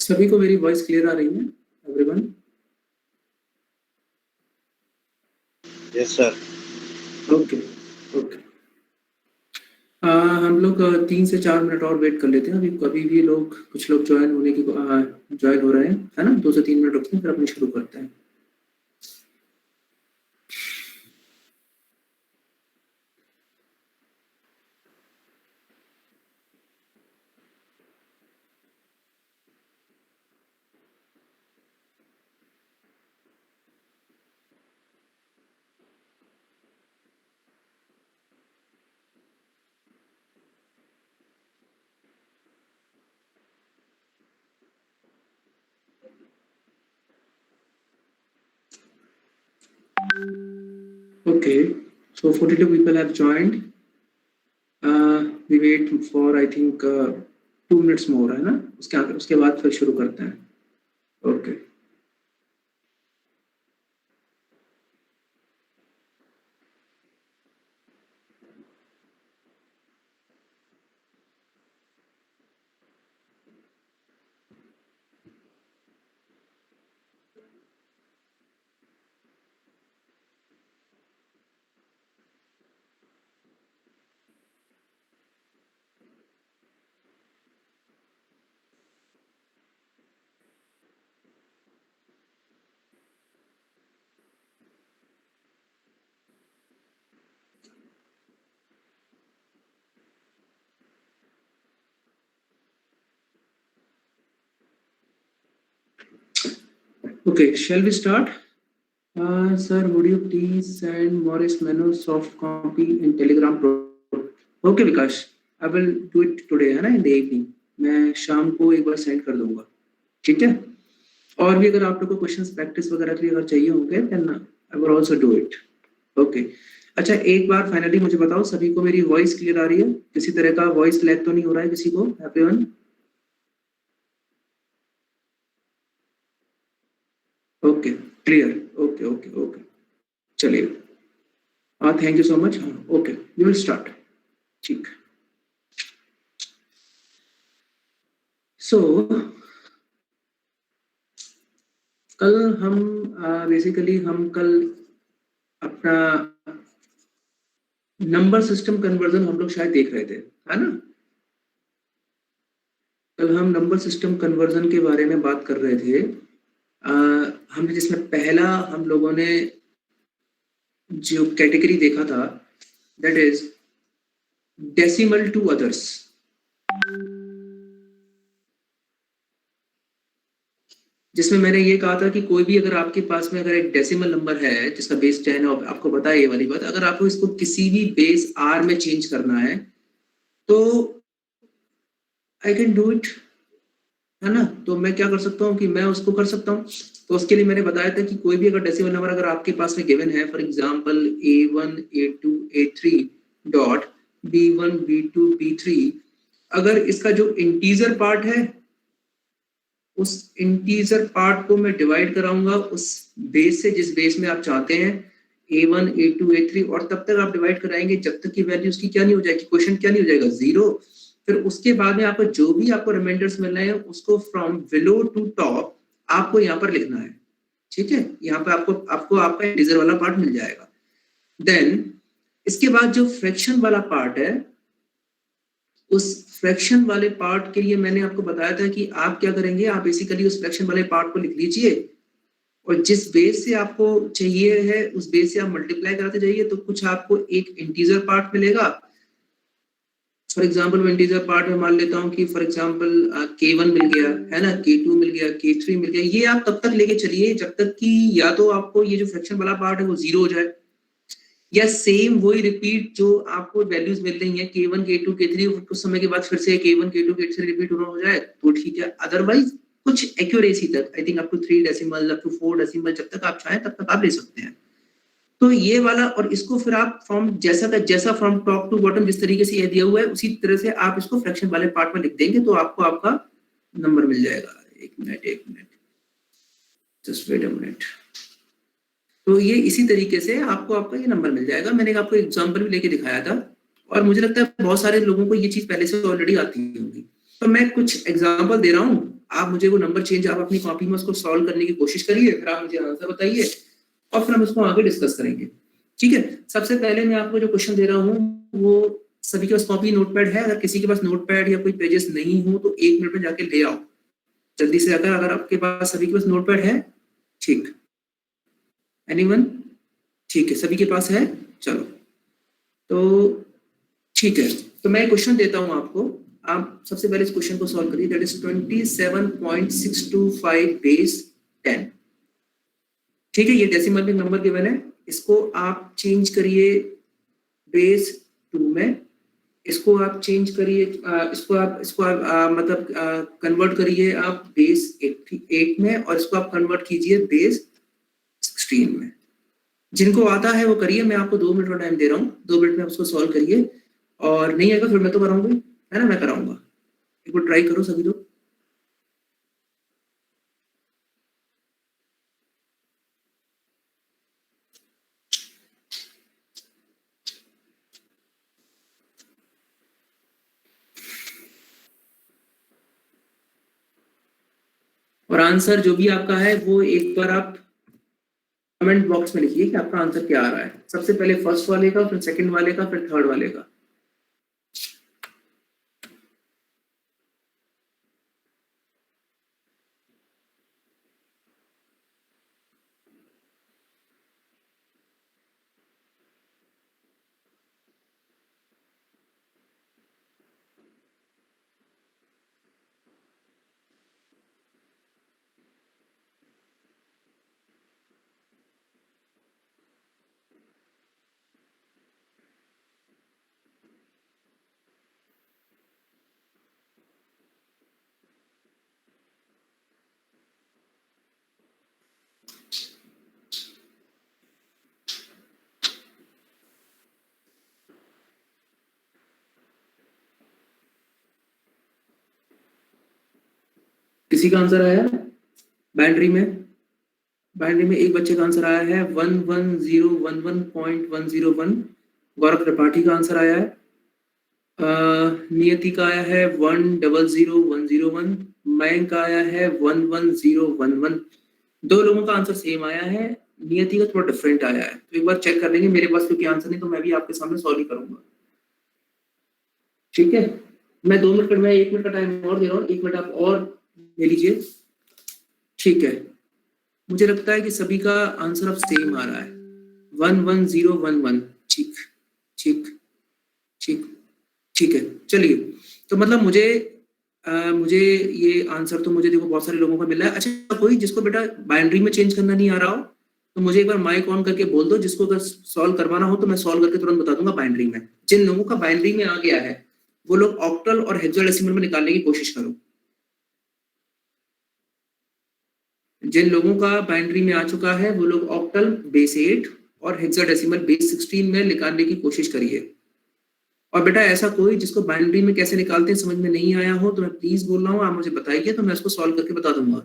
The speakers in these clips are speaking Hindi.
सभी को मेरी वॉइस क्लियर आ रही है everyone? Yes sir. Okay okay. हम लोग 3 से 4 मिनट और वेट कर लेते हैं। अभी कभी भी लोग कुछ लोग ज्वाइन हो रहे हैं, है ना? 2 से 3 मिनट रुकते हैं, फिर अपनी शुरू करते हैं। Okay, so 42 people have joined. We wait for I think 2 minutes more, है ना? उसके बाद फिर शुरू करते हैं। Okay. Okay, shall we start? Sir, would you please send Morris Menu soft copy in Telegram? Okay, Vikash, I will do it today, है ना? In the evening. मैं शाम को एक बार सेंड कर दूंगा, ठीक है? और भी अगर आप लोग को क्वेश्चंस प्रैक्टिस वगैरह के लिए अगर चाहिए होंगे, then I will also do it. Okay. अच्छा, एक बार फाइनली मुझे बताओ, सभी को मेरी वॉइस क्लियर आ रही है? किसी तरह का वॉइस लैग तो नहीं हो रहा है किसी को? Everyone? Okay, clear. Okay okay okay, चलिए। Thank you so much. Okay, we will start. ठीक। सो कल हम बेसिकली हम कल अपना नंबर सिस्टम कन्वर्जन हम लोग शायद देख रहे थे, है ना? कल हम नंबर सिस्टम कन्वर्जन के बारे में बात कर रहे थे। हमने जिसमें पहला हम लोगों ने जो कैटेगरी देखा था, that is decimal to others. जिसमें मैंने ये कहा था कि कोई भी अगर आपके पास में अगर एक डेसिमल नंबर है जिसका बेस 10 है, आपको पता है ये वाली बात, अगर आपको इसको किसी भी बेस आर में चेंज करना है तो आई कैन डू इट, है ना। तो मैं क्या कर सकता हूँ कि मैं उसको कर सकता हूँ। तो उसके लिए मैंने बताया था कि कोई भी अगर डेसिमल नंबर अगर आपके पास में गिवन है, for example a1 a2 a3 dot b1 b2 b3, अगर इसका जो इंटीजर पार्ट है उस इंटीजर पार्ट को मैं डिवाइड कराऊंगा उस बेस से जिस बेस में आप चाहते हैं a1 a2 a3, और तब तक आप डिवाइड कराएंगे जब तक की वैल्यू उसकी क्या नहीं हो जाएगी, क्वेश्चन क्या नहीं हो जाएगा, 0। फिर उसके बाद में आपको जो भी आपको रिमाइंडर्स मिल रहे हैं उसको फ्रॉम बिलो टू टॉप आपको यहाँ पर लिखना है, ठीक है। यहाँ पे आपको आपको आपका इंटीजर वाला पार्ट मिल जाएगा। देन इसके बाद जो फ्रैक्शन वाला पार्ट है, उस फ्रैक्शन वाले पार्ट के लिए मैंने आपको बताया था कि आप क्या करेंगे, आप बेसिकली उस फ्रैक्शन वाले पार्ट को लिख लीजिए और जिस बेस से आपको चाहिए है उस बेस से आप मल्टीप्लाई कराते जाइए, तो कुछ आपको एक इंटीजर पार्ट मिलेगा। फॉर एग्जाम्पल इंटीजर पार्ट में मान लेता हूँ कि फॉर एग्जाम्पल k1 मिल गया, है ना, k2 मिल गया, k3 मिल गया। ये आप तब तक लेके चलिए जब तक कि या तो आपको ये जो फ्रैक्शन वाला पार्ट है वो 0 हो जाए, या सेम वही रिपीट जो आपको वैल्यूज मिल रही है k1 k2 k3, कुछ समय के बाद फिर से k1 k2 k3 रिपीट होना हो जाए तो ठीक है। अदरवाइज कुछ एक्यूरेसी तक, I think up to 3 decimal up to 4 decimal, जब तक आप चाहें तब तक आप ले सकते हैं। तो ये वाला, और इसको फिर आप फ्रॉम जैसा का जैसा फ्रॉम टॉप टू बॉटम जिस तरीके से ये दिया हुआ है उसी तरह से आप इसको फ्रैक्शन वाले पार्ट में लिख देंगे तो आपको आपका नंबर मिल जाएगा। एक minute just wait a minute. तो ये इसी तरीके से आपको आपका ये नंबर मिल जाएगा। मैंने आपको एग्जांपल भी लेके दिखाया था और मुझे लगता है बहुत सारे लोगों को ये चीज पहले से ऑलरेडी आती होगी। तो मैं कुछ एग्जांपल दे रहा हूँ, आप मुझे वो नंबर चेंज आप अपनी कॉपी में उसको सॉल्व करने की कोशिश करिए, फिर आप मुझे आंसर बताइए और फिर हम उसको आगे डिस्कस करेंगे, ठीक है। सबसे पहले मैं आपको जो क्वेश्चन दे रहा हूँ वो सभी के पास कॉपी नोटपैड है, अगर किसी के पास नोटपैड या कोई पेजेस नहीं हो तो 1 मिनट में जाके ले आओ जल्दी से। अगर आपके पास सभी के पास नोटपैड है, ठीक, एनीवन, ठीक है, सभी के पास है, चलो तो ठीक है। तो मैं क्वेश्चन देता हूं आपको, आप सबसे पहले इस क्वेश्चन को सॉल्व करिए। दैट इज 27.625 बेस 10, ठीक है। ये डेसिमल में नंबर गिवन है, इसको आप चेंज करिए बेस 2 में, इसको आप चेंज करिए, इसको आप मतलब कन्वर्ट करिए आप बेस 8 में, और इसको आप कन्वर्ट कीजिए बेस 16 में। जिनको आता है वो करिए, मैं आपको 2 मिनट का टाइम दे रहा हूँ, 2 मिनट में उसको सॉल्व करिए, और नहीं आएगा फिर मैं तो कराऊंगा, है ना, मैं कराऊंगा। एक बार ट्राई करो सभी लोग। और आंसर जो भी आपका है वो एक बार आप कमेंट बॉक्स में लिखिए कि आपका आंसर क्या आ रहा है। सबसे पहले फर्स्ट वाले का, फिर सेकंड वाले का, फिर थर्ड वाले का। किसी का आंसर आया बाइनरी में? बाइनरी में एक बच्चे का आंसर आया है 110111.101। गौरव त्रिपाठी का आंसर आया है। नियति का आया है 100101। मयंक का आया है 11011। 2 लोगों का आंसर सेम आया है, नियति का थोड़ा डिफरेंट आया है। तो एक बार चेक कर लेंगे, मेरे पास क्योंकि आंसर नहीं तो मैं भी आपके सामने सॉल्व ही करूंगा, ठीक है। मैं 2 मिनट, मैं 1 मिनट का टाइम और दे रहा हूँ, 1 मिनट आप और ले लीजिए, ठीक है। मुझे लगता है कि सभी का आंसर अब सेम आ रहा है, 11011। ठीक ठीक ठीक। ठीक है, चलिए। तो मतलब मुझे ये आंसर तो मुझे देखो बहुत सारे लोगों का मिला है। अच्छा, कोई जिसको बेटा बाइनरी में चेंज करना नहीं आ रहा हो तो मुझे एक बार माइक ऑन करके बोल दो, जिसको अगर सॉल्व करवाना हो तो मैं सॉल्व करके तुरंत बता दूंगा बाइनरी में। जिन लोगों का बाइनरी में आ गया है वो लोग ऑक्टल और हेक्साडेसिमल में निकालने की कोशिश करो। जिन लोगों का बाइनरी में आ चुका है वो लोग ऑक्टल बेस 8 और हेक्साडेसिमल बेस 16 में निकालने की कोशिश करिए। और बेटा ऐसा कोई जिसको बाइनरी में कैसे निकालते हैं समझ में नहीं आया हो तो मैं प्लीज बोल रहा हूँ, आप मुझे बताइए तो मैं इसको सॉल्व करके बता दूंगा।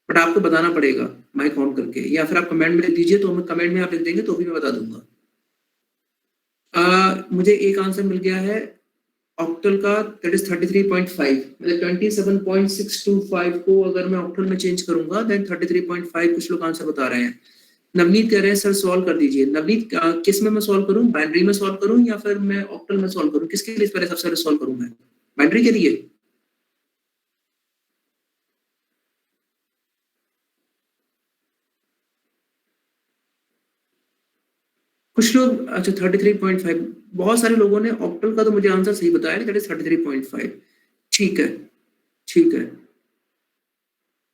बट आपको बताना पड़ेगा माइक ऑन करके, या फिर आप कमेंट में लिख दीजिए, तो मैं कमेंट में आप लिख देंगे तो भी मैं बता दूंगा। मुझे एक आंसर मिल गया है ऑक्टल का, दैट इज 33.5। मतलब 27.625 को अगर मैं ऑक्टल में चेंज करूंगा देन 33.5 कुछ लोग आंसर बता रहे हैं। नवनीत कह रहे हैं सर सॉल्व कर दीजिए। नवनीत किस में मैं सॉल्व करूं, बाइनरी में सॉल्व करूं या फिर मैं ऑक्टल में सॉल्व करूं? किसके लिए पहले सबसे पहले सॉल्व करूं मैं? बाइनरी के लिए? कुछ लोग, अच्छा 33.5, बहुत सारे लोगों ने ऑक्टल का तो मुझे आंसर सही बताया, दैट इज 33.5। ठीक है, ठीक है,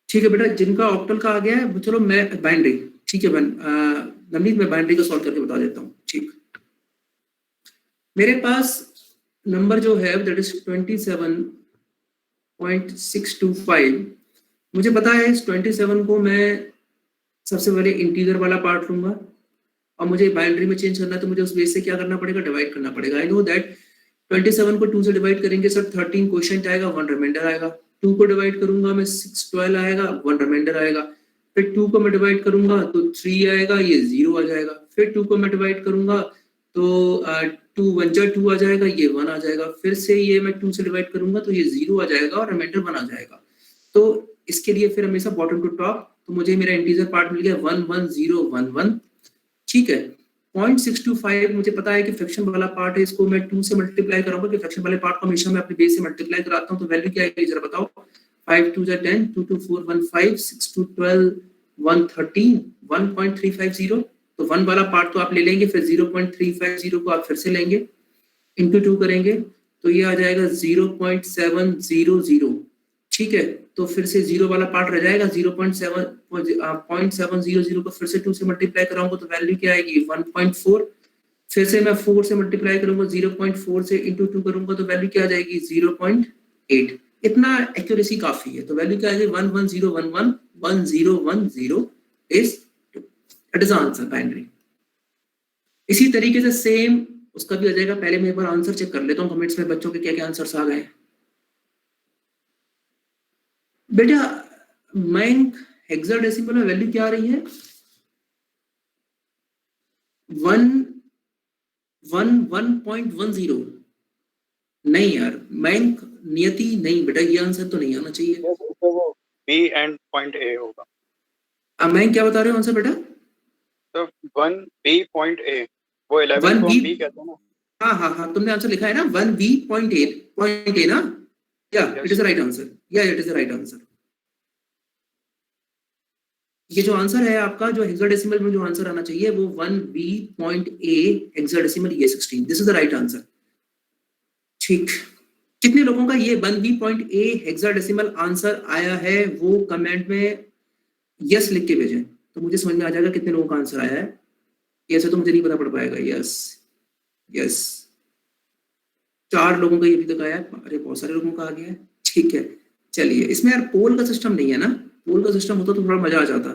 ठीक है बेटा, जिनका ऑक्टल का आ गया है चलो मैं बाइनरी, ठीक है नवनीत मैं बाइनरी को सॉल्व करके बता देता हूँ। ठीक, मेरे पास नंबर जो है दैट इज 27.625। मुझे पता है इस 27 को मैं सबसे पहले इंटीजर वाला पार्ट लूंगा और मुझे बाइनरी में चेंज करना है तो मुझे उस बेस से क्या करना पड़ेगा, डिवाइड करना पड़ेगा। आई नो दैट 27 को 2 से डिवाइड करेंगे सर 13 क्वेश्चन आएगा, 1 रिमाइंडर आएगा। 2 को डिवाइड करूंगा मैं 6 12 आएगा, 1 रिमाइंडर आएगा। फिर 2 को मैं डिवाइड करूंगा तो 3 आएगा, ये 0 आ जाएगा। फिर 2 को मैं डिवाइड करूंगा तो 2 1 जा 2 आ जाएगा, ये 1 आ जाएगा। फिर से ये मैं 2 से डिवाइड करूंगा तो ये 0 आ जाएगा और रिमाइंडर 1 आ जाएगा। तो इसके लिए फिर हमेशा बॉटम टू टॉप, तो मुझे मेरा इंटीजर पार्ट मिल गया 1 1 0 1 1। ठीक है, 0.625 मुझे पता है कि फ्रैक्शन वाला पार्ट है, इसको मैं 2 से मल्टीप्लाई करूंगा कि फ्रैक्शन वाले पार्ट को हमेशा मैं अपने बेस से मल्टीप्लाई कराता हूं। तो वैल्यू क्या आएगी जरा बताओ? 5 2 10, 2 2 4 1 5, 6 2 12, 1 13, 1.350। तो 1 वाला पार्ट तो आप ले लेंगे, फिर 0.350 को आप फिर से लेंगे, इंटू 2 करेंगे तो ये आ जाएगा 0.700। ठीक है, तो फिर से 0 वाला पार्ट रह जाएगा, 0.700 को फिर से 2 से मल्टीप्लाई कराऊंगा तो वैल्यू क्या आएगी 1.4। फिर से मैं 4 से मल्टीप्लाई करूंगा, 0.4 से इंटू 2 करूंगा तो वैल्यू क्या आ जाएगी 0.8। इतना एक्यूरेसी काफी है। तो वैल्यू क्या आएगी 11011 1010 is that is answer binary. इसी तरीके से सेम उसका भी आ जाएगा। पहले मैं एक बार आंसर चेक कर लेता हूँ कमेंट्स में बच्चों के क्या क्या आंसर्स आ गए। बेटा मैंक हेक्साडेसिमल में वैल्यू क्या आ रही है? 1.10। नहीं यार, मैंक नियति नहीं बेटा, ये आंसर तो नहीं आना चाहिए। तो वो B and point A होगा। अब मैंक क्या बता रहे हो आंसर बेटा? तो 1B point A, वो 11 को हम B कहते हैं ना। हाँ हाँ हाँ, तुमने आंसर लिखा है ना 1B.A ना? या it is the right answer, या it is the right answer. ये जो आंसर है आपका, जो हेक्साडेसिमल में जो आंसर आना चाहिए वो 1B.A हेक्साडेसिमल ये 16, this is the right answer. ठीक, कितने लोगों का ये 1B.A हेक्साडेसिमल आंसर आया है वो कमेंट में यस लिख के भेजें तो मुझे समझ में आ जाएगा कितने लोगों का आंसर आया है। ऐसे तो मुझे नहीं पता पड़ पाएगा। यस यस, 4 लोगों का ये अभी तक आया है। अरे बहुत सारे लोगों का आ गया है। ठीक है, चलिए, इसमें यार पोल का सिस्टम नहीं है ना, पोल का सिस्टम होता तो थोड़ा मजा आ जाता।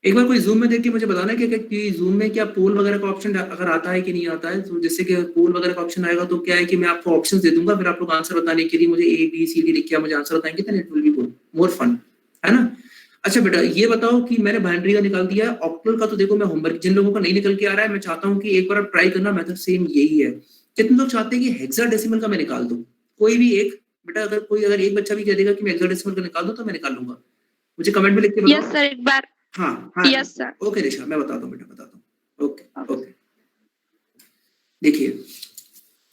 एक बार कोई जूम में देख के मुझे बताना कि जूम में क्या पोल वगैरह का ऑप्शन अगर आता है कि नहीं आता है। तो जैसे कि पोल वगैरह का ऑप्शन आएगा तो क्या है कि मैं आपको ऑप्शन दे दूंगा, फिर आप लोग आंसर बताने के लिए मुझे ABCD लिख के मुझे आंसर बताएंगे, तो it will be good, more fun, है ना? अच्छा बेटा ये बताओ कि मैंने बाइनरी का निकाल दिया है, ऑक्टल का तो देखो मैं होमवर्क, जिन लोगों का नहीं निकल के आ रहा है मैं चाहता हूँ कि एक बार आप ट्राई करना, मेथड सेम यही है। कितने लोग चाहते हैं कि हेक्साडेसिमल का मैं निकाल दूं? कोई भी एक बेटा, अगर एक बच्चा भी कह देगा कि मैं हेक्साडेसिमल का निकाल दूं तो मैं निकाल लूंगा। मुझे कमेंट में लिख के बताओ। यस सर, एक बार। हाँ हाँ यस सर। ओके निशा, मैं बताता हूँ बेटा, बताता हूँ। ओके ओके, देखिए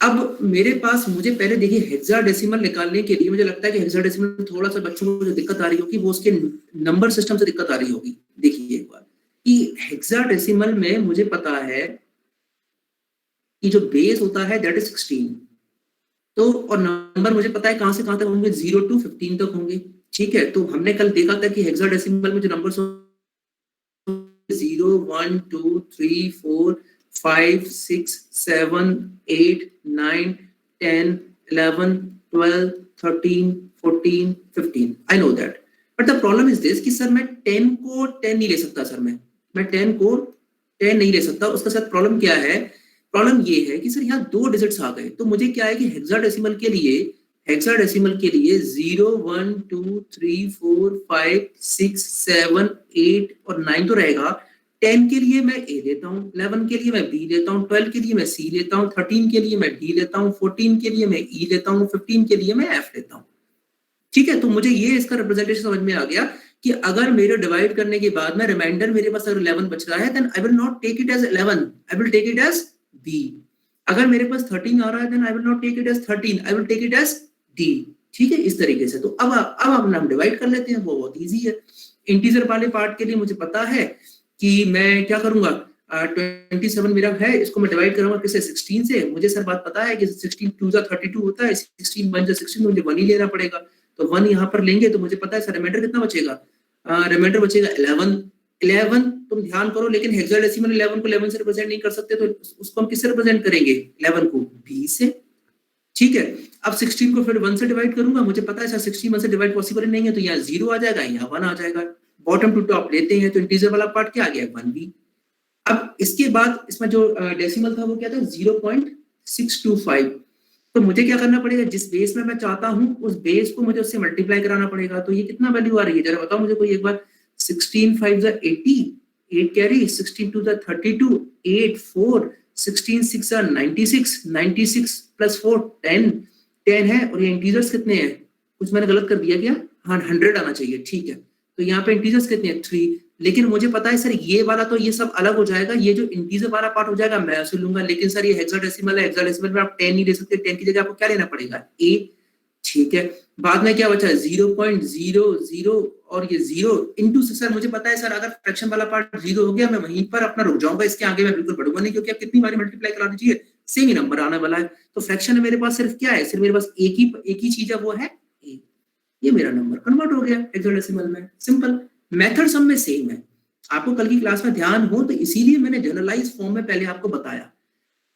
अब मेरे पास, मुझे पहले देखिए हेक्साडेसिमल निकालने के लिए मुझे लगता है कि हेक्साडेसिमल में थोड़ा सा बच्चों को जो दिक्कत आ रही होगी वो उसके नंबर सिस्टम से दिक्कत आ रही होगी। देखिए एक बार कि हेक्साडेसिमल में मुझे पता है कि जो बेस होता है दैट इज 16। तो और नंबर मुझे पता है कहां से कहां तक होंगे, 0 to 15 तक होंगे। ठीक है, तो हमने कल देखा था कि हेक्साडेसिमल में जो number 0 1 2 3 4 5 6 7 8 9 10 11 12 13 14 15, I know that. But the problem is this कि सर मैं 10 को 10 नहीं ले सकता सर, मैं 10 को 10 नहीं ले सकता। उसके साथ प्रॉब्लम क्या है, प्रॉब्लम ये है कि सर यहाँ 2 डिजिट्स आ गए, तो मुझे क्या है कि हेक्साडेसिमल के लिए 0 1 2 3 4 5 6 7 8 और 9 तो रहेगा। 10 के लिए मैं ए लेता हूँ, 11 के लिए मैं बी लेता हूँ, 12 के लिए मैं सी लेता हूँ, 13 के लिए मैं डी लेता हूँ, 14 के लिए मैं ई लेता हूँ, 15 के लिए मैं एफ लेता हूँ। ठीक है, तो मुझे ये इसका रिप्रेजेंटेशन समझ में आ गया कि अगर मेरे डिवाइड करने के बाद में रिमाइंडर मेरे पास अगर 11 बच रहा है, then I will not take it as 11, I will take it as B. अगर मेरे पास 13 आ रहा है, then I will not take it as 13, I will take it as D. ठीक है, इस तरीके से। तो अब हम डिवाइड कर लेते हैं, वो बहुत इजी है। इंटीजर वाले पार्ट के लिए मुझे पता है कि मैं क्या करूंगा, 27 मेरा है, इसको मैं डिवाइड करूंगा किससे, 16 से। मुझे सर बात पता है कि 16 2 32 होता है, 16 1 16, मुझे 1 ही लेना पड़ेगा। तो 1 यहाँ पर लेंगे तो मुझे पता है सर रिमाइंडर कितना बचेगा, रिमाइंडर बचेगा 11। 11 तुम ध्यान करो, लेकिन हेक्साडेसिमल 11 को 11 से रिप्रेजेंट नहीं कर सकते, तो उसको हम किससे रिप्रेजेंट करेंगे, 11 को बी से। ठीक है, अब 16 को फिर 1 से डिवाइड करूंगा, मुझे पता है सर 16 1 से डिवाइड पॉसिबल नहीं है, तो यहाँ 0 आ जाएगा, यहाँ 1 आ जाएगा। बॉटम टू टॉप लेते हैं, तो इंटीजर वाला पार्ट क्या आ गया, 1 बी। अब इसके बाद इसमें जो डेसिमल था वो क्या था, 0.625। तो मुझे क्या करना पड़ेगा, जिस बेस में मैं चाहता हूं उस बेस को मुझे उससे मल्टीप्लाई कराना पड़ेगा। तो ये कितना वैल्यू आ रही है जरा बताओ मुझे कोई एक बार। 16 5 80, 8 कैरी, 16 2 32, 8 4, 16 6 96, 96 प्लस 4 10, 10 है। और ये इंटीजर्स कितने हैं, कुछ मैंने गलत कर दिया क्या, हाँ 100 आना चाहिए। ठीक है, तो यहाँ पे इंटीजर्स कितने हैं, 3। लेकिन मुझे पता है सर ये वाला तो ये सब अलग हो जाएगा, ये जो इंटीजर वाला पार्ट हो जाएगा मैं उसे लूंगा। लेकिन सर ये हेक्साडेसिमल है, हेक्साडेसिमल में आप 10 नहीं ले सकते, 10 की जगह आपको क्या लेना पड़ेगा, ए। ठीक है, बाद में क्या बचा, 0.00 और ये 0 इंटू से। सर मुझे पता है सर अगर फ्रैक्शन वाला पार्ट 0 हो गया मैं वहीं पर अपना रुक जाऊंगा, इसके आगे मैं बिल्कुल बढ़ूंगा नहीं, क्योंकि आप कितनी बार मल्टीप्लाई करा दीजिए सेम ही नंबर आने वाला है। तो फ्रैक्शन में मेरे पास सिर्फ क्या है, सिर्फ मेरे पास एक ही चीज है, वो है ए। ये मेरा नंबर कन्वर्ट हो गया हेक्साडेसिमल में, सिंपल। मेथड सब में सेम है, आपको कल की क्लास में ध्यान हो तो इसीलिए मैंने जनरलाइज फॉर्म में पहले आपको बताया।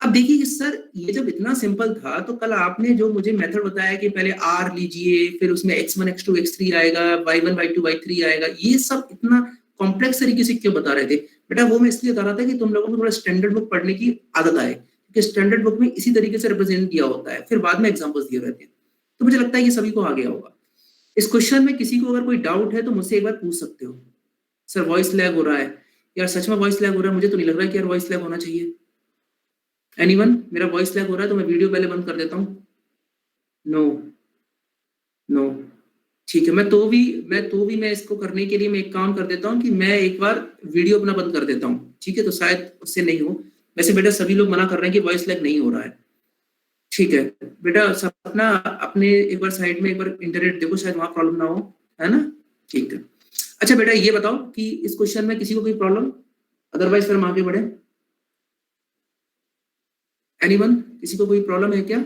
अब देखिए कि सर ये जब इतना सिंपल था, तो कल आपने जो मुझे मेथड बताया कि पहले आर लीजिए, फिर उसमें x1 x2 x3 आएगा, y1 y2 y3 आएगा, ये सब इतना कॉम्प्लेक्स तरीके से क्यों बता रहे थे बेटा, वो मैं इसलिए बता रहा था कि तुम लोगों को थोड़ा स्टैंडर्ड बुक पढ़ने की आदत आए, क्योंकि स्टैंडर्ड बुक में इसी तरीके से रिप्रेजेंट किया होता है, फिर बाद में एग्जाम्पल्स दिए रहते हैं। तो मुझे लगता है ये सभी को आ गया होगा। इस क्वेश्चन में किसी को अगर कोई डाउट है तो मुझसे एक बार पूछ सकते हो। सर वॉइस लैग हो रहा है यार, सच में वॉइस लैग हो रहा है, मुझे तो नहीं लग रहा है कि यार वॉइस लैग होना चाहिए। एनीवन, मेरा वॉइस लैग हो रहा है तो मैं वीडियो पहले बंद कर देता हूँ। नो, नो, ठीक है, मैं इसको करने के लिए मैं एक काम कर देता हूँ कि मैं एक बार वीडियो अपना बंद कर देता हूँ। ठीक है, तो शायद उससे नहीं हो। वैसे बेटा सभी लोग मना कर रहे हैं कि वॉइस लैग नहीं हो रहा है। ठीक है बेटा, सब अपना अपने एक बार साइड में एक बार इंटरनेट देखो, शायद वहां प्रॉब्लम ना हो, है ना। ठीक है, अच्छा बेटा ये बताओ कि इस क्वेश्चन में किसी को कोई प्रॉब्लम, अदरवाइज फिर हम आगे बढ़े। एनीवन, किसी को कोई प्रॉब्लम है क्या,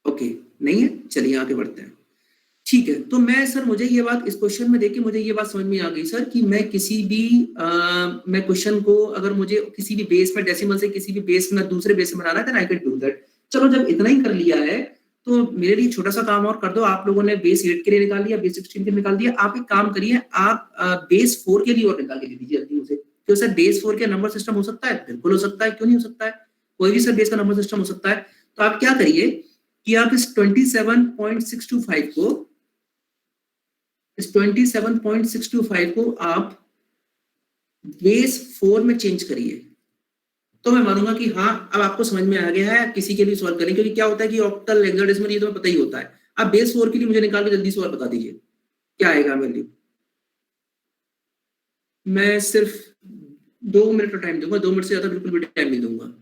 ओके नहीं है, चलिए आगे बढ़ते हैं। ठीक है, तो मैं सर मुझे ये बात इस क्वेश्चन में देखिए मुझे ये बात समझ में आ गई सर कि मैं किसी भी मैं क्वेश्चन को अगर मुझे किसी भी बेस में डेसिमल से किसी भी बेस में दूसरे बेस में बनाना है तो आई कैन डू दैट। चलो जब इतना ही कर लिया है तो मेरे लिए छोटा सा काम और कर दो। आप लोगों ने बेस 8 के लिए निकाल लिया, बेस 16 के लिए निकाल दिया, आप एक काम करिए, आप बेस 4 के लिए और निकाल के दे दीजिए जल्दी उसे। क्यों सर बेस 4 के नंबर सिस्टम हो सकता है, बिल्कुल हो सकता है, क्यों नहीं हो सकता है, कोई भी सर बेस का नंबर सिस्टम हो सकता है। तो आप क्या करिए कि आप इस 27.625 को, इस 27.625 को आप बेस 4 में चेंज करिए, तो मैं मानूंगा कि हाँ अब आपको समझ में आ गया है, किसी के लिए सॉल्व करें, क्योंकि क्या होता है कि ऑक्टल हेक्साडेसिमल ये तो पता ही होता है। आप बेस 4 के लिए मुझे निकाल के जल्दी सॉल्व बता दीजिए क्या आएगा मेरे लिए। मैं सिर्फ 2 मिनट का टाइम दूंगा, 2 मिनट से ज्यादा बिल्कुल भी टाइम नहीं दूंगा।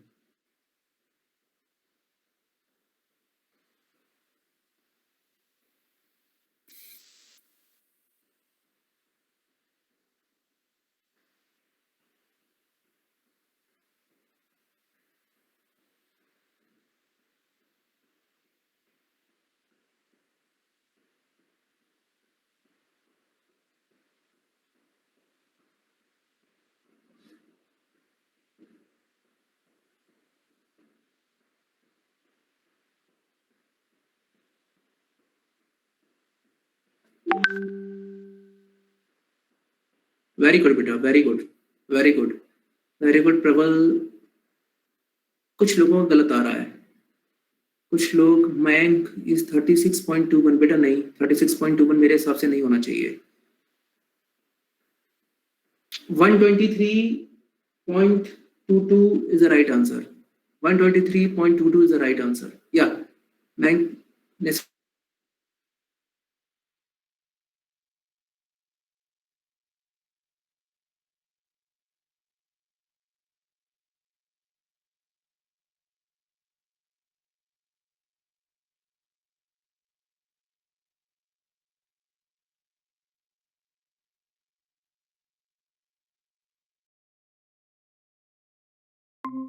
वेरी गुड बेटा, very good, very good, very good प्रबल। कुछ लोगों का गलत आ रहा है, कुछ लोग मयंक इज 36.21, बेटा नहीं, 36.21 मेरे हिसाब से नहीं होना चाहिए। 123.22 is the right answer. 123.22 is the right answer. Yeah, Mयंक next.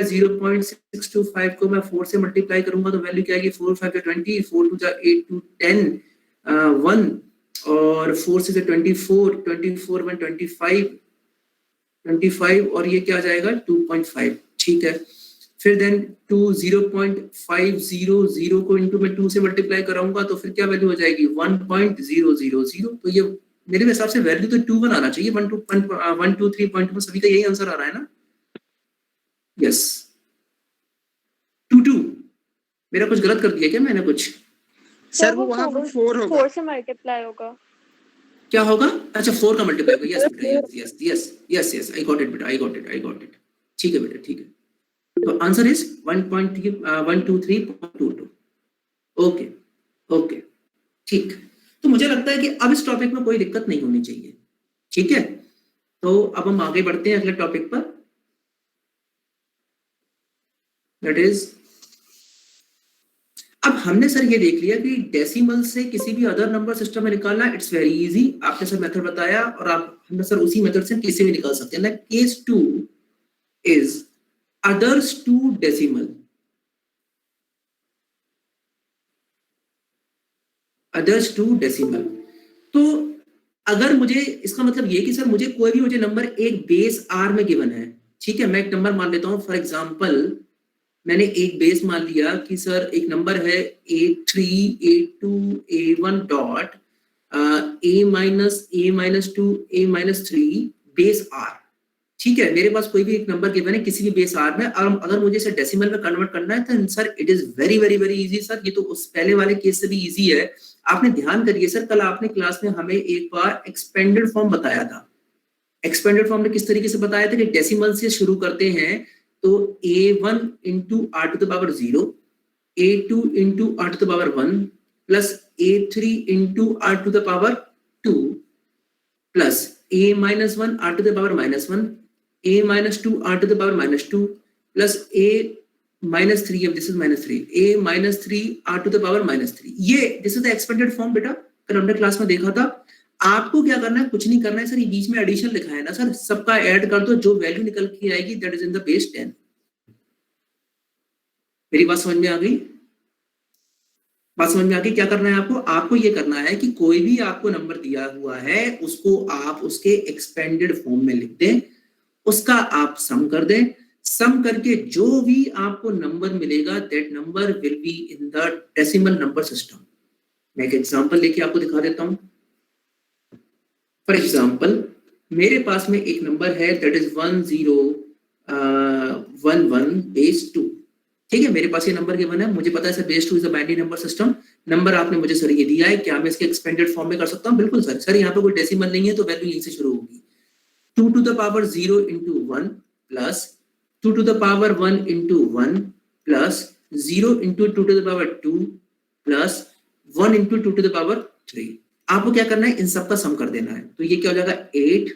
Zero 0.625 को मैं 4 से मल्टीप्लाई करूंगा तो वैल्यू क्या आएगी? 4 5 20, 4 2 8 2 10, 1 और 4 से 24, 24 1 25, 25 और ये क्या आ जाएगा? 2.5। ठीक है, फिर देन 2 0.500 को इनटू में 2 से मल्टीप्लाई कराऊंगा तो फिर क्या वैल्यू हो जाएगी? 1.000। तो ये मेरे हिसाब से वैल्यू तो 21 आना चाहिए। 1 2 1 2 3.1 सभी का यही आंसर आ रहा है ना? यस, 22। मेरा कुछ गलत कर दिया क्या मैंने कुछ? सर वो वहां पर 4 होगा, 4 से मल्टीप्लाई होगा। क्या होगा? अच्छा 4 का मल्टीप्लाई होगा। यस बेटा, yes yes yes yes, I got it बेटा, I got it, I got it. ठीक है बेटा, ठीक है। तो आंसर इज 1.123.22। ओके ओके, ठीक। तो मुझे लगता है कि अब इस टॉपिक में कोई दिक्कत नहीं होनी चाहिए। ठीक है, तो अब हम आगे बढ़ते हैं अगले टॉपिक पर, दैट इज, अब हमने सर ये देख लिया कि डेसिमल से किसी भी अदर नंबर सिस्टम में निकालना, इट्स वेरी इजी। आपने सर मेथड बताया और आप हमने सर उसी मेथड से किसी भी निकाल सकते हैं ना। Case 2 is others to decimal, others to decimal. तो अगर मुझे, इसका मतलब ये कि सर मुझे कोई भी मुझे नंबर एक बेस आर में गिवन है, ठीक है, मैं एक नंबर मान लेता हूं, फॉर एग्जांपल मैंने एक बेस मान लिया कि सर एक नंबर है A3 A2 A1 dot A-2 A-3 base are. ठीक है, मेरे पास कोई भी एक नंबर गिवन है किसी भी बेस आर में, और अगर मुझे इसे डेसिमल में कन्वर्ट करना है तो sir it is very very very easy sir. ये तो उस पहले वाले केस से भी इजी है। आपने ध्यान करिए सर, कल आपने क्लास में हमें एक बार एक्सपेंडेड फॉर्म बताया था। एक्सपेंडेड फॉर्म में किस तरीके से बताया था कि डेसिमल से शुरू करते हैं तो A1 into r to the power 0, A2 into r to the power 1 plus A3 into r to the power 2 plus A-1 r to the power -1, A-2 r to the power -2 plus A-3, अब this is -3, A-3 r to the power -3। ये this is the expanded form बेटा, कल हमने क्लास में देखा था। आपको क्या करना है? कुछ नहीं करना है सर, ये बीच में एडिशन लिखा है ना सर, सबका ऐड कर दो, जो वैल्यू निकल के आएगी that is in the base 10। मेरी बात समझ में आ गई? बात समझ में आ गई? क्या करना है आपको? आपको ये करना है कि कोई भी आपको नंबर दिया हुआ है उसको आप उसके एक्सपेंडेड फॉर्म में लिख दें, उसका आप सम कर दें, सम करके जो भी आपको नंबर मिलेगा that number will be in the decimal number system. मैं एक एग्जांपल लेके आपको दिखा देता हूं। फॉर एग्जाम्पल मेरे पास में एक नंबर है दैट इज 1011 बेस 2। ठीक है, मेरे पास ये नंबर गिवन है, मुझे पता है sir base 2 is a binary number system. Number आपने मुझे सर ये दिया है, क्या मैं इसके एक्सपेंडेड फॉर्म में कर सकता हूँ? बिल्कुल सर। सर यहाँ पे कोई डेसिमल नहीं है तो वैल्यू यहीं से शुरू होगी। 2 to the power 0 into 1 plus 2 to the power 1 into 1 plus 0 into 2 to the power 2 plus 1 into 2 to the power 3। आपको क्या करना है? इन सब का सम कर देना है। तो ये क्या हो जाएगा? 8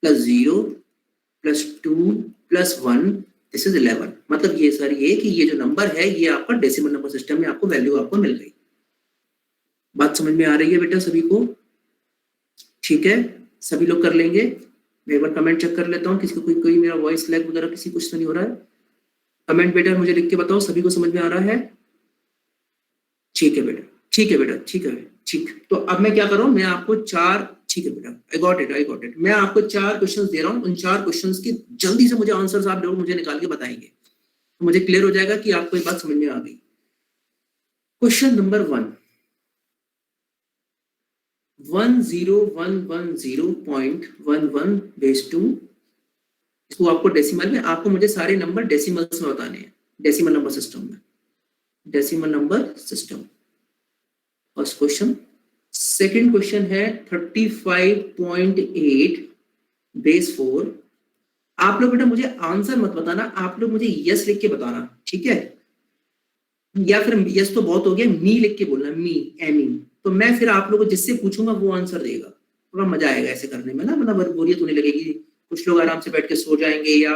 plus 0 plus 2 plus 1, this is 11। मतलब ये सर ये कि ये जो नंबर है ये आपका डेसिमल नंबर सिस्टम में आपको वैल्यू आपको मिल गई। बात समझ में आ रही है बेटा सभी को? ठीक है, सभी लोग कर लेंगे। मैं एक बार कमेंट चेक कर लेता हूँ, किसी को कोई मेरा वॉइस लैग वगैरह किसी कुछ तो नहीं हो रहा है? कमेंट बेटा मुझे लिख के बताओ सभी को समझ में आ रहा है? ठीक है बेटा, ठीक है बेटा, ठीक है, ठीक। तो अब मैं क्या कर रहा हूँ, मैं आपको 4, ठीक है बेटा, I got it, I got it. मैं आपको 4 क्वेश्चंस दे रहा हूँ, उन 4 क्वेश्चंस की जल्दी से मुझे आंसर्स आप लोग मुझे निकाल के बताएंगे, तो मुझे क्लियर हो जाएगा कि आपको ये बात समझ में आ गई। Question number 1, 10,110.11 base 2। इसको आपको डेसिमल में, आपको मुझे सारे नंबर डेसिमल्स में बताने हैं, डेसिमल नंबर सिस्टम में, decimal number system. First question. Second question है 35.8 बेस 4। आप लोग बेटा मुझे आंसर मत बताना, आप लोग मुझे यस लिख के बताना, ठीक है? या फिर यस तो बहुत हो गया, मी लिख के बोलना, मी, एमी। तो मैं फिर आप लोगों को जिससे पूछूंगा वो आंसर देगा, थोड़ा मजा आएगा ऐसे करने में ना, मतलब बोरियत होने लगेगी, कुछ लोग आराम से बैठ के सो जाएंगे या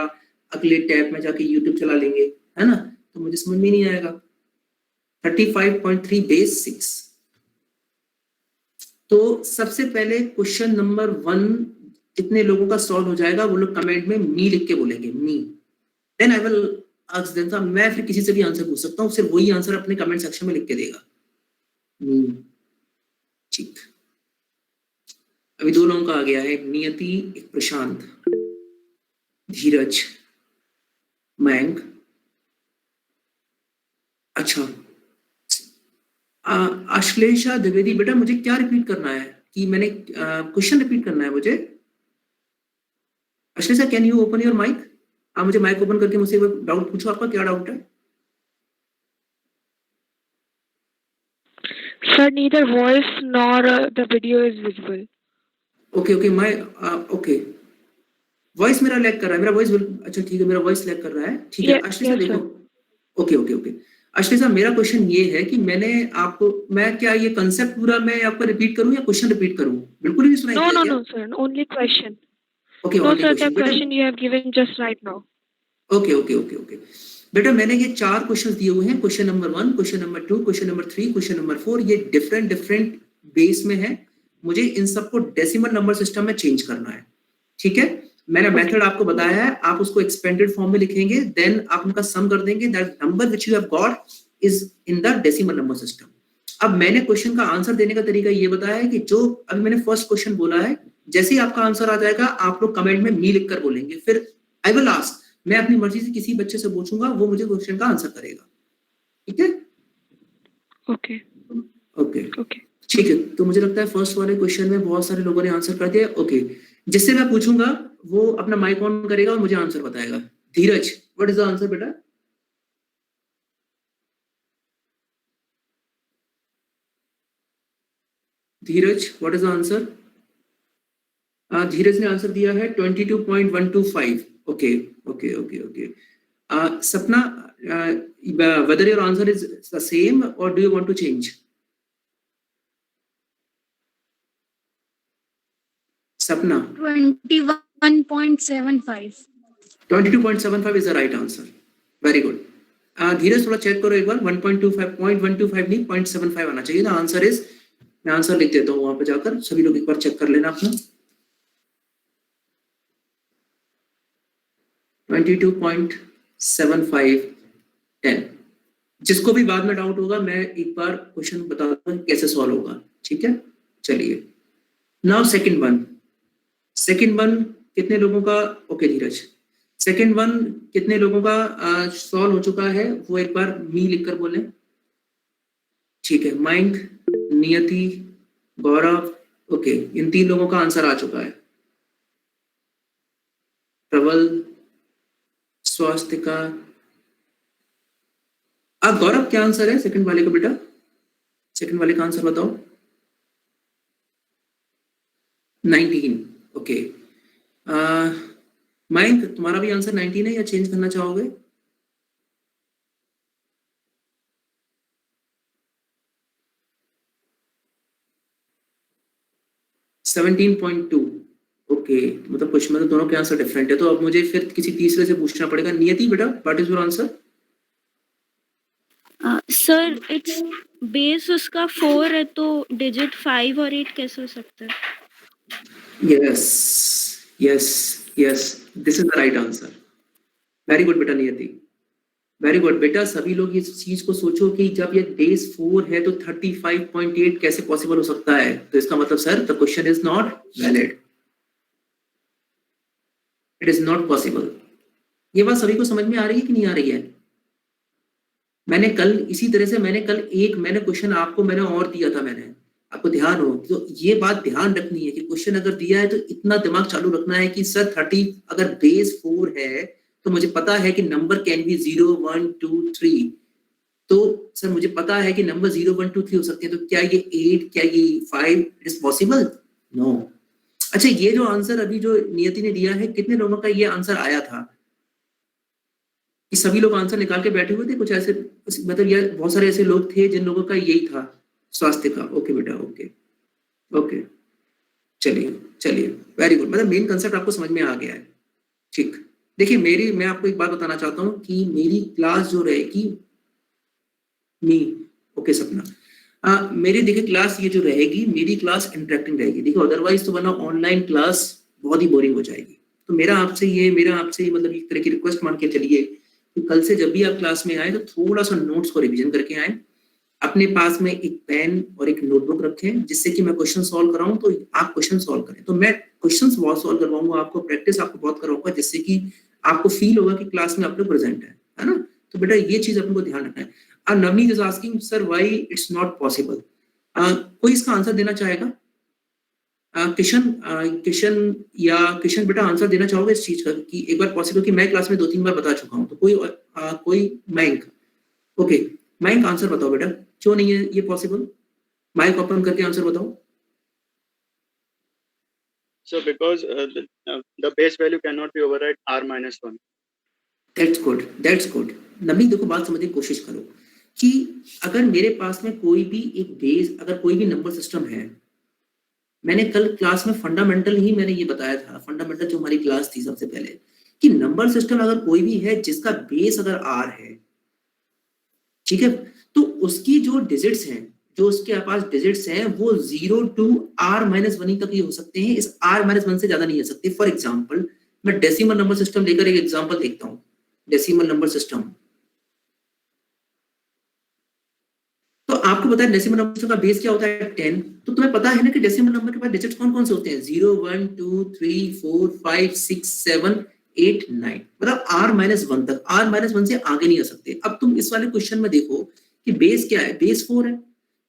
अगले टैब में जाके यूट्यूब चला लेंगे, है ना? तो मुझे समझ में नहीं आएगा। 35.3 बेस 6। तो सबसे पहले क्वेश्चन नंबर 1 कितने लोगों का सॉल्व हो जाएगा, वो लोग कमेंट में मी लिख के बोलेंगे, मी। Then I will ask them. मैं फिर किसी से भी आंसर पूछ सकता हूँ, सिर्फ वही आंसर अपने कमेंट सेक्शन में लिख के देगा, मी। ठीक, अभी 2 लोगों का आ गया है, एक नियति, एक प्रशांत, धीरज, मयंक। अच्छा, अश्लेषा द्विवेदी, बेटा मुझे क्या रिपीट करना है, कि मैंने क्वेश्चन रिपीट करना है मुझे? Ashlesha, can you open your mic? आप मुझे माइक ओपन करके मुझसे डाउट पूछो, आपका क्या डाउट है? Sir, neither voice nor the video is visible. Okay okay, okay, voice मेरा लैग कर रहा है, मेरा वॉइस, अच्छा ठीक है, मेरा वॉइस लैग कर रहा है, ठीक है। अश्लेषा देखो, ओके ओके ओके, अश्लेषा मेरा क्वेश्चन ये है कि मैंने आपको, मैं क्या ये कंसेप्ट पूरा मैं आपको रिपीट करूं या क्वेश्चन रिपीट करूं? बिल्कुल भी सुनाई दिया? No, sir, only question. Okay, No, only sir, question. the question you have given just right now. Okay okay okay okay, बेटा मैंने ये 4 क्वेश्चंस दिए हुए हैं, question number 1, question number 2, question number 3, question number 4। ये डिफरेंट बेस में है, मुझे इन सबको डेसिमल नंबर सिस्टम में चेंज करना है, ठीक है? मैंने मेथड आपको बताया है, आप उसको एक्सपेंडेड फॉर्म में लिखेंगे, देन आप उनका सम कर देंगे, that number which you have got is in the decimal number system. अब मैंने क्वेश्चन का आंसर देने का तरीका ये बताया है कि जो अभी मैंने फर्स्ट क्वेश्चन बोला है, जैसे ही आपका आंसर आ जाएगा आप लोग कमेंट में मी लिखकर बोलेंगे, फिर आई विल आस्क, मैं अपनी मर्जी से किसी बच्चे से पूछूंगा, वो मुझे क्वेश्चन का आंसर करेगा, ठीक है? ओके ओके ओके, ठीक है। तो मुझे लगता है फर्स्ट वाले क्वेश्चन में बहुत सारे लोगों ने आंसर कर दिया। ओके, जिससे मैं पूछूंगा वो अपना माइक ऑन करेगा और मुझे आंसर बताएगा। धीरज, व्हाट इज द आंसर बेटा? धीरज, व्हाट इज द आंसर? धीरज ने आंसर दिया है 22.125। Okay okay okay okay. सपना, whether your answer is the same or do you want to change? Sapna, 21.75. 22.75 is the right answer. Very good. धीरज थोड़ा चेक करो एक बार, 1.25 नहीं 0.75 आना चाहिए ना। आंसर इज, मैं आंसर लिख देता हूँ वहां पे जाकर, सभी लोग एक बार चेक कर लेना अपना। 22.75 10। जिसको भी बाद में डाउट होगा मैं एक बार क्वेश्चन बता दूंगा कैसे सॉल्व होगा, ठीक है? चलिए, नाउ सेकंड वन कितने लोगों का, ओके धीरज, सेकंड वन कितने लोगों का सॉल्व हो चुका है, वो एक बार मी लिखकर बोले, ठीक है? मयंक, नियति, गौरव, ओके, इन 3 लोगों का आंसर आ चुका है। प्रबल, स्वास्थ्य, गौरव क्या आंसर है सेकंड वाले का? बेटा सेकंड वाले का आंसर बताओ। 19, ओके। मयंक, तुम्हारा भी आंसर 19 है या चेंज करना चाहोगे? $17.2, ओके। मतलब क्वेश्चन में तो दोनों के आंसर डिफरेंट है, तो अब मुझे फिर किसी तीसरे से पूछना पड़ेगा। नियति बेटा, what is your answer? Sir it's base उसका 4 है, तो डिजिट 5 और 8 कैसे हो सकता है? Yes yes yes, this is the right answer. Very good बेटा नियति, वेरी गुड बेटा। सभी लोग इस चीज को सोचो कि जब ये बेस 4 है तो 35.8 कैसे पॉसिबल हो सकता है? तो इसका मतलब sir the question is not valid, it is not possible. ये बात सभी को समझ में आ रही है कि नहीं आ रही है? मैंने कल इसी तरह से मैंने क्वेश्चन आपको मैंने और दिया था, मैंने आपको ध्यान हो तो ये बात ध्यान रखनी है कि क्वेश्चन अगर दिया है तो इतना दिमाग चालू रखना है कि सर 30 अगर बेस 4 है तो मुझे पता है कि नंबर कैन बी 0 1 2 3, तो सर मुझे पता है कि नंबर 0 1 2 3 हो सकते हैं, तो क्या ये 8, क्या ये 5 इट इज पॉसिबल? नो। अच्छा, ये जो आंसर अभी जो नियति ने दिया है, कितने लोगों का ये आंसर आया था? कि सभी लोग आंसर निकाल के बैठे हुए थे? कुछ ऐसे मतलब ये बहुत सारे ऐसे लोग थे जिन लोगों का यही था स्वास्थ्य का? ओके बेटा, ओके ओके, चलिए चलिए, वेरी गुड। मतलब मेन कंसेप्ट आपको समझ में आ गया है। ठीक, देखिए मैं आपको एक बात बताना चाहता हूँ कि मेरी क्लास जो रहेगी ओके सपना, मेरी देखिए क्लास ये जो रहेगी, मेरी क्लास इंटरेक्टिंग रहेगी। देखो अदरवाइज तो वरना ऑनलाइन क्लास बहुत ही बोरिंग हो जाएगी। तो मेरा आपसे मतलब एक तरह की रिक्वेस्ट मान के चलिए कि कल से जब भी आप क्लास में आए तो थोड़ा सा नोट्स को रिवीजन करके आए, अपने पास में एक पेन और एक नोटबुक रखें, जिससे कि मैं क्वेश्चन सॉल्व कराऊं तो आप क्वेश्चन सॉल्व करें। तो मैं क्वेश्चन बहुत सॉल्व करवाऊंगा आपको, प्रैक्टिस आपको बहुत कराऊंगा, जिससे कि आपको फील होगा कि क्लास में आप लोग प्रेजेंट है ना। तो बेटा ये चीज अपन को ध्यान रखना है। Navneet is asking sir why it's not possible. कोई इसका आंसर देना चाहेगा? किशन बेटा आंसर देना चाहोगे इस चीज का कि एक बार पॉसिबल? कि मैं क्लास में 2-3 बार बता चुका हूँ। तो कोई मयंक, ओके मयंक आंसर बताओ बेटा, क्यों नहीं है ये पॉसिबल? माइक ओपन करके आंसर बताओ। So because the base value cannot be override r minus 1. That's good. नबी देखो बात समझने की कोशिश करो कि अगर मेरे पास में कोई भी एक बेस, अगर कोई भी नंबर सिस्टम है, मैंने कल क्लास में फंडामेंटल ही मैंने ये बताया था, फंडामेंटल जो हमारी क्लास थी सबसे पहले, कि नंबर सिस्टम अगर कोई भी है जिसका बेस अगर r है, ठीक है, तो उसकी जो डिजिट्स हैं, जो उसके पास डिजिट्स हैं, वो 0 to r-1 तक ही हो सकते हैं, इस r-1 से ज्यादा नहीं हो सकते। फॉर एग्जांपल मैं डेसिमल नंबर सिस्टम लेकर एक एग्जांपल देखता हूं। डेसिमल नंबर सिस्टम, तो आपको पता है डेसिमल नंबर का बेस क्या होता है? 10। तो तुम्हें पता है ना कि डेसिमल नंबर के पास डिजिट्स कौन कौन से होते हैं? 0 1 2 3 4 5 6 7 8 9, मतलब r-1 तक, r-1 से आगे नहीं आ सकते। अब तुम इस वाले क्वेश्चन में देखो कि बेस क्या है? बेस 4 है।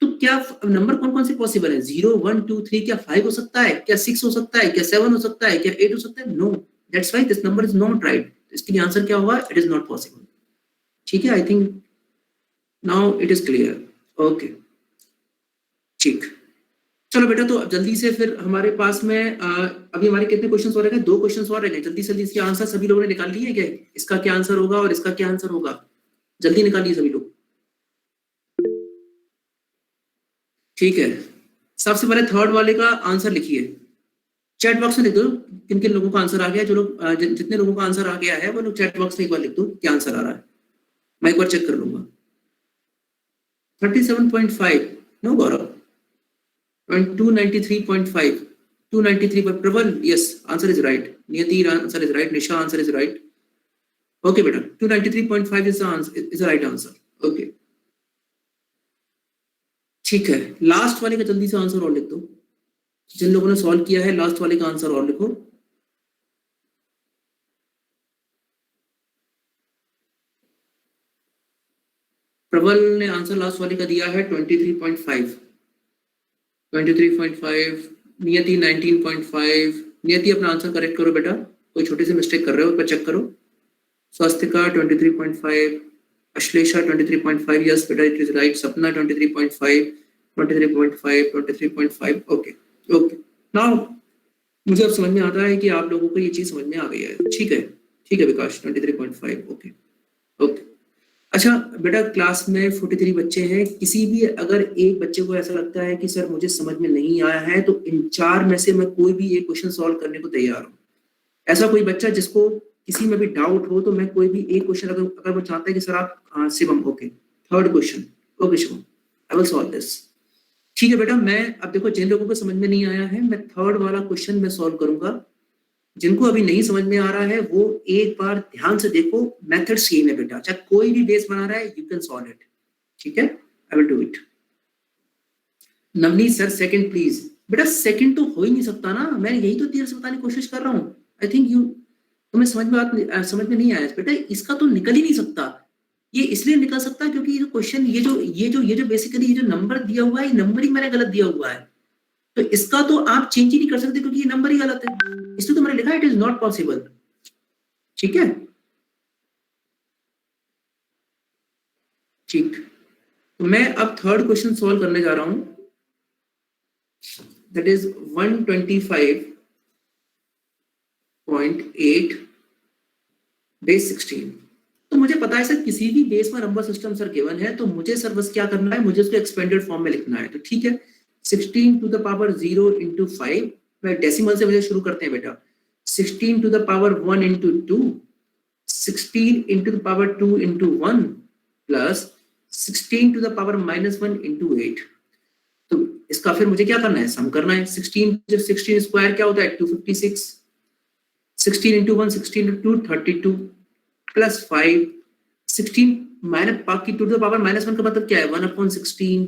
तो क्या नंबर कौन कौन से पॉसिबल है? 0 1 2 3, क्या 5 हो सकता है? क्या 6 हो सकता है? क्या 7 हो सकता है? क्या 8 हो सकता है? No, that's why this number is not right. इसके लिए आंसर क्या होगा? It is not possible. ठीक है, I think now it is clear. Okay ठीक, चलो बेटा, तो जल्दी से फिर हमारे पास में अभी हमारे कितने क्वेश्चंस और रह गए? 2 क्वेश्चंस और रह गए। जल्दी से इसके आंसर सभी लोगों ने निकाल लिए क्या? इसका क्या आंसर होगा और इसका क्या आंसर होगा? जल्दी निकालिए सभी लोग। ठीक है, सबसे पहले थर्ड वाले का आंसर लिखिए, चैट बॉक्स में लिख दो किन किन लोगों का आंसर आ गया। जो लोग जितने लोगों का आंसर आ गया है वो लोग चैट बॉक्स में एक बार लिख दो क्या आंसर आ रहा है, मैं एक बार चेक कर लूंगा। 37.5, नो गौरव, 293.5, 293 पर प्रबल, यस आंसर इज राइट। नियति answer is right, Nisha answer is right. Okay बेटा, 293.5 is the right answer. Okay ठीक है, लास्ट वाले का जल्दी से आंसर और लिख दो। जिन लोगों ने सॉल्व किया है लास्ट वाले का आंसर और लिखो। प्रबल ने आंसर लास्ट वाले का दिया है 23.5, 23.5। नियति 19.5। नियति अपना आंसर करेक्ट करो बेटा, कोई छोटी सी मिस्टेक कर रहे हो, चेक करो। स्वास्तिका 23.5, अश्लेषा 23.5, यस बेटा इट इज राइट। सपना 23.5, 23.5, 23.5। ओके ओके, नाउ मुझे अब समझ में आता है कि आप लोगों को ये चीज समझ में आ गई है। ठीक है विकास, 23.5। ओके ओके, अच्छा बेटा क्लास में 43 बच्चे हैं। किसी भी अगर एक बच्चे को ऐसा लगता है कि सर मुझे समझ में नहीं आया है, तो इन 4 में से मैं कोई भी एक क्वेश्चन सॉल्व करने को तैयार हूँ। ऐसा कोई बच्चा जिसको किसी में भी डाउट हो, तो मैं कोई भी एक क्वेश्चन अगर वो चाहता है कि सर आप Shivam, okay third question, okay Shivam I will solve this. ठीक है बेटा, मैं अब देखो जिन लोगों को समझ में नहीं आया है, मैं थर्ड वाला क्वेश्चन मैं सॉल्व करूंगा। जिनको अभी नहीं समझ में आ रहा है वो एक बार ध्यान से देखो, मेथड सेम है बेटा, चाहे कोई भी बेस बना रहा है यू कैन सॉल्व इट। ठीक है, I will do it. Navneet sir second please. बेटा सेकंड तो हो ही नहीं सकता ना, मैं यही तो देर से बताने की कोशिश कर रहा हूँ। आई थिंक तुम्हें समझ में नहीं आया बेटा, इसका तो निकल ही नहीं सकता। ये इसलिए निकल सकता है क्योंकि ये जो क्वेश्चन ये जो बेसिकली ये जो नंबर दिया हुआ है, ये नंबर ही मैंने गलत दिया हुआ है, तो इसका तो आप चेंज ही नहीं कर सकते क्योंकि ये नंबर ही गलत है, इसलिए तो मैंने लिखा इट इज नॉट पॉसिबल। ठीक है, ठीक। तो मैं अब थर्ड क्वेश्चन सॉल्व करने जा रहा हूं, दैट इज 125.8 बेस 16। तो मुझे पता है सर किसी भी बेस में नंबर सिस्टम सर गिवन है, तो मुझे सर बस क्या करना है, मुझे उसको एक्सपेंडेड फॉर्म में लिखना है। तो ठीक है, 16 टू द पावर 0 into 5, मैं डेसिमल से मुझे शुरू करते हैं बेटा, 16 to the power 1 into 2, 16 into the power 2 into 1 plus 16 to the power -1 into 8। तो इसका फिर मुझे क्या करना है, सम करना है। 16 स्क्वायर क्या होता है, 256, 16 into 1, 16 into 2, 32 प्लस 5, 16 माइनस बाकी 2 to the power -1 का मतलब क्या है, 1/16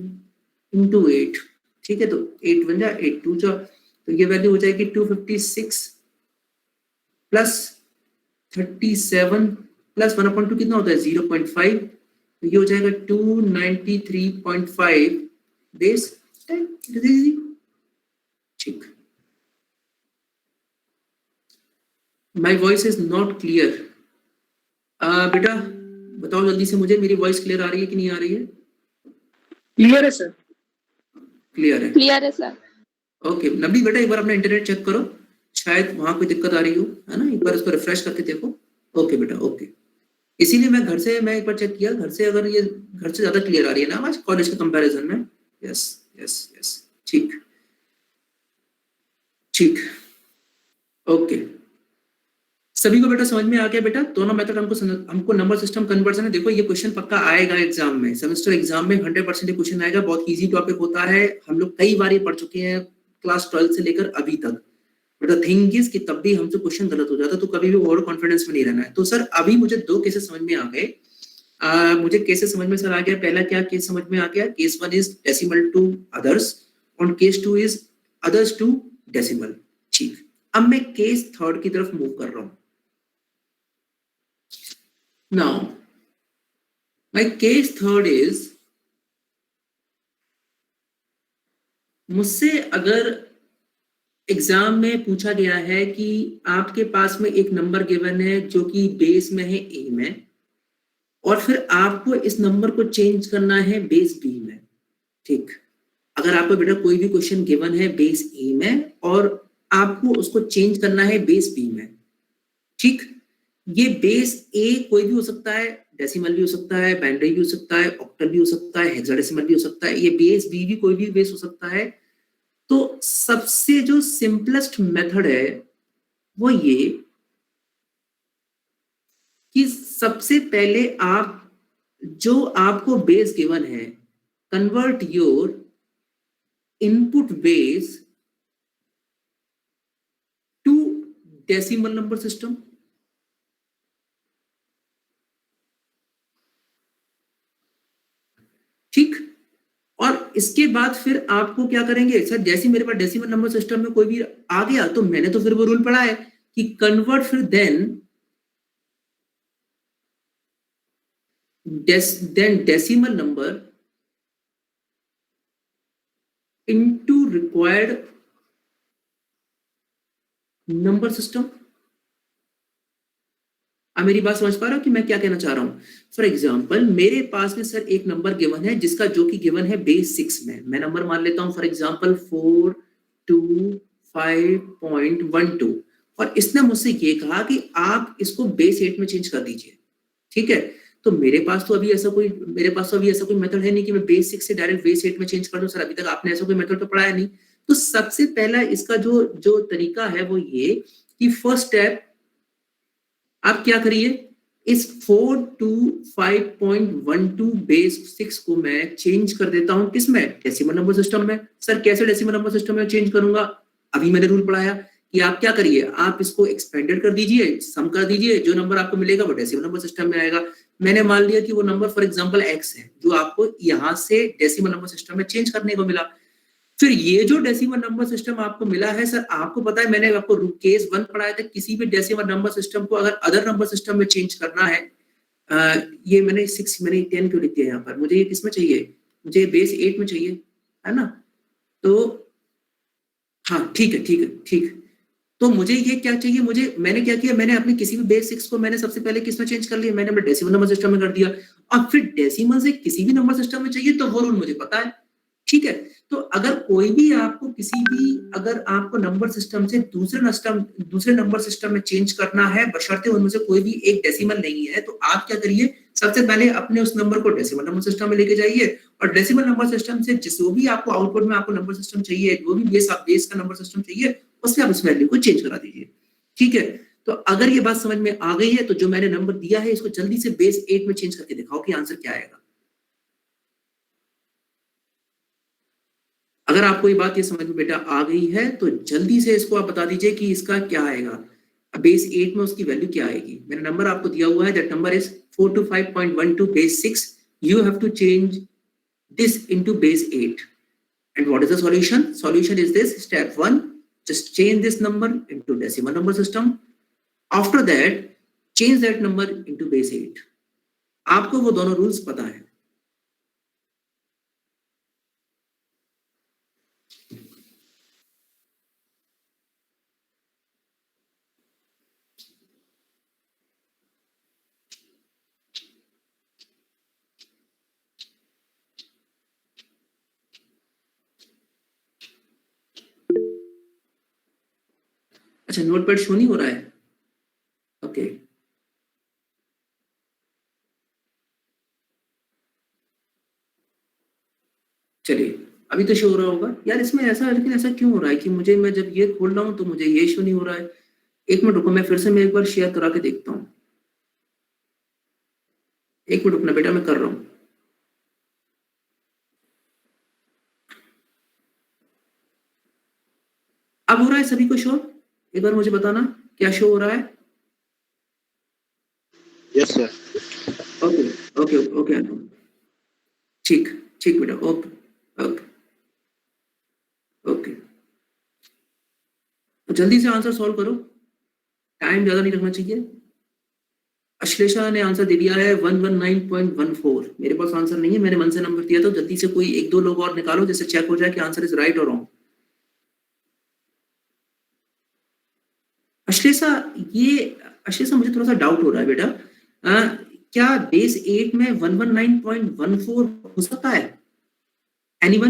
into 8। ठीक है, तो 8 बन जाए, 8 2 जा, तो ये वैल्यू हो जाएगी 256 प्लस 37 प्लस 1/2 कितना होता है, 0.5, तो ये हो जाएगा 293.5 बेस 10। ठीक, my voice is not clear. बेटा बताओ जल्दी से मुझे, मेरी वॉइस क्लियर आ रही है कि नहीं आ रही है? क्लियर है सर। क्लियर है, क्लियर है सर। ओके नबी बेटा एक बार अपना इंटरनेट चेक करो, शायद वहां कोई दिक्कत आ रही हो, है ना, एक बार इसको रिफ्रेश करके देखो। ओके बेटा, ओके। इसीलिए मैं घर से मैं एक बार चेक किया, घर से अगर ये घर से ज्यादा क्लियर आ रही है ना आज कॉलेज के कंपैरिजन में। यस यस यस, ठीक ठीक, ओके। सभी को बेटा समझ में आ गया बेटा, दोनों मेथड हमको नंबर सिस्टम कन्वर्जन है। देखो ये क्वेश्चन पक्का आएगा एग्जाम में, सेमेस्टर एग्जाम में 100% ये क्वेश्चन आएगा, बहुत इजी टॉपिक होता है, हम लोग कई बार ये पढ़ चुके हैं क्लास 12 से लेकर अभी तक। बट द थिंग इज कि तब भी हमसे क्वेश्चन गलत हो जाता, तो कभी भी ओवर कॉन्फिडेंस में नहीं रहना है। तो सर अभी मुझे 2 केसेस समझ में आ गए। मुझे केसेस समझ में सर आ गया, पहला क्या केस समझ में आ गया, case 1 is decimal to others or case 2 is others to decimal. ठीक, अब मैं केस 3 की तरफ मूव कर रहा हूं। Now, my case 3 is, मुझसे अगर एग्जाम में पूछा गया है कि आपके पास में एक नंबर गिवन है जो कि बेस में है ए में, और फिर आपको इस नंबर को चेंज करना है बेस बी में। ठीक, अगर आपको बेटा कोई भी क्वेश्चन गिवन है बेस ए में और आपको उसको चेंज करना है बेस बी में। ठीक, ये बेस ए कोई भी हो सकता है, डेसिमल भी हो सकता है, बाइनरी भी हो सकता है, ऑक्टल भी हो सकता है, हेक्साडेसिमल भी हो सकता है, ये बेस बी भी कोई भी बेस हो सकता है। तो सबसे जो सिंपलेस्ट मेथड है वो ये कि सबसे पहले आप जो आपको बेस गिवन है, convert your input base to decimal number system. ठीक, और इसके बाद फिर आपको क्या करेंगे सर, जैसे मेरे पास डेसिमल नंबर सिस्टम में कोई भी आ गया तो मैंने तो फिर वो रूल पढ़ा है कि कन्वर्ट फिर then decimal number into required number system. अब मेरी बात समझ पा रहे हो कि मैं क्या कहना चाह रहा हूं? फॉर एग्जाम्पल मेरे पास में सर एक नंबर गिवन है जिसका जो कि गिवन है बेस 6 में, मैं नंबर मान लेता हूं फॉर एग्जाम्पल 425.12, और इसने मुझसे ये कहा कि आप इसको बेस 8 में चेंज कर दीजिए। ठीक है, तो मेरे पास तो अभी ऐसा कोई मेथड है नहीं कि मैं बेस 6 से डायरेक्ट बेस 8 में चेंज कर दूं। सर अभी तक आपने ऐसा कोई मेथड तो पढ़ाया नहीं। तो सबसे पहला इसका जो तरीका है वो ये कि फर्स्ट स्टेप आप क्या करिए, इस 425.12 बेस 6 को मैं चेंज कर देता हूं किसमें, डेसिमल नंबर सिस्टम में। सर कैसे डेसिमल नंबर सिस्टम में चेंज करूंगा, अभी मैंने रूल पढ़ाया कि आप क्या करिए, आप इसको एक्सपेंडेड कर दीजिए, सम कर दीजिए, जो नंबर आपको मिलेगा वो डेसिमल नंबर सिस्टम में आएगा। मैंने मान लिया कि वो नंबर फॉर एग्जांपल x है जो आपको यहां से डेसिमल नंबर सिस्टम में चेंज करने को मिला। फिर ये जो डेसिमल नंबर सिस्टम आपको मिला है, सर आपको पता है मैंने आपको केस 1 पढ़ाया था, किसी भी डेसिमल नंबर सिस्टम को अगर अदर नंबर सिस्टम में चेंज करना है ये मैंने 10 क्यों लिख दिया यहाँ पर? मुझे ये किस में चाहिए? मुझे बेस 8 में चाहिए, है ना? तो हाँ ठीक है, ठीक है, ठीक। तो मुझे ये क्या चाहिए? मैंने क्या किया, मैंने अपने किसी भी बेस 6 को मैंने सबसे पहले किस में चेंज कर लिया? मैंने अपने डेसिमल नंबर सिस्टम में कर दिया। अब फिर डेसिमल से किसी भी नंबर सिस्टम में चाहिए तो वो रूल मुझे पता है, ठीक है? तो अगर कोई भी आपको अगर आपको नंबर सिस्टम से दूसरे नंबर सिस्टम में चेंज करना है, बशर्ते उनमें से कोई भी एक डेसिमल नहीं है, तो आप क्या करिए, सबसे पहले अपने उस नंबर को डेसिमल नंबर सिस्टम में लेके जाइए और डेसिमल नंबर सिस्टम से जो भी आपको आउटपुट में आपको नंबर सिस्टम चाहिए, जो भी बेस का नंबर सिस्टम चाहिए, उससे आप उस वैल्यू को चेंज करा दीजिए, ठीक है? तो अगर ये बात समझ में आ गई है तो जो मैंने नंबर दिया है इसको जल्दी से बेस 8 में चेंज करके दिखाओ कि आंसर क्या आएगा। अगर आपको ये बात ये समझ में बेटा आ गई है तो जल्दी से इसको आप बता दीजिए कि इसका क्या आएगा, बेस 8 में उसकी वैल्यू क्या आएगी। मेरा नंबर आपको दिया हुआ है, that number is 425.12 base 6। You have to change this into base 8. And what is the solution? Solution is this: step 1, just change this number into decimal number system. After that, change that number into base 8. आपको वो दोनों रूल्स पता है। अच्छा, नोटपैड शो नहीं हो रहा है? ओके, चलिए अभी तो शो हो रहा होगा यार। इसमें ऐसा, लेकिन ऐसा क्यों हो रहा है कि मैं जब ये खोल रहा हूं तो मुझे ये शो नहीं हो रहा है? एक मिनट रुको, मैं फिर से एक बार शेयर करा के देखता हूँ। एक मिनट रुकना बेटा, मैं कर रहा हूँ। अब हो रहा है सभी को शो? एक बार मुझे बताना क्या शो हो रहा है? Yes sir. Okay okay okay, ठीक ठीक बेटा, ओके ओके ओके। तो जल्दी से आंसर सॉल्व करो, टाइम ज्यादा नहीं रखना चाहिए। अश्लेषा ने आंसर दे दिया है 119.14। मेरे पास आंसर नहीं है, मैंने मन से नंबर दिया। तो जल्दी से कोई 1-2 लोग और निकालो जिससे चेक हो जाए कि आंसर इज राइट और रॉन्ग। अश्लेषा मुझे थोड़ा सा डाउट हो रहा है बेटा, क्या बेस 8 में 119.14 हो सकता है? एनीवन?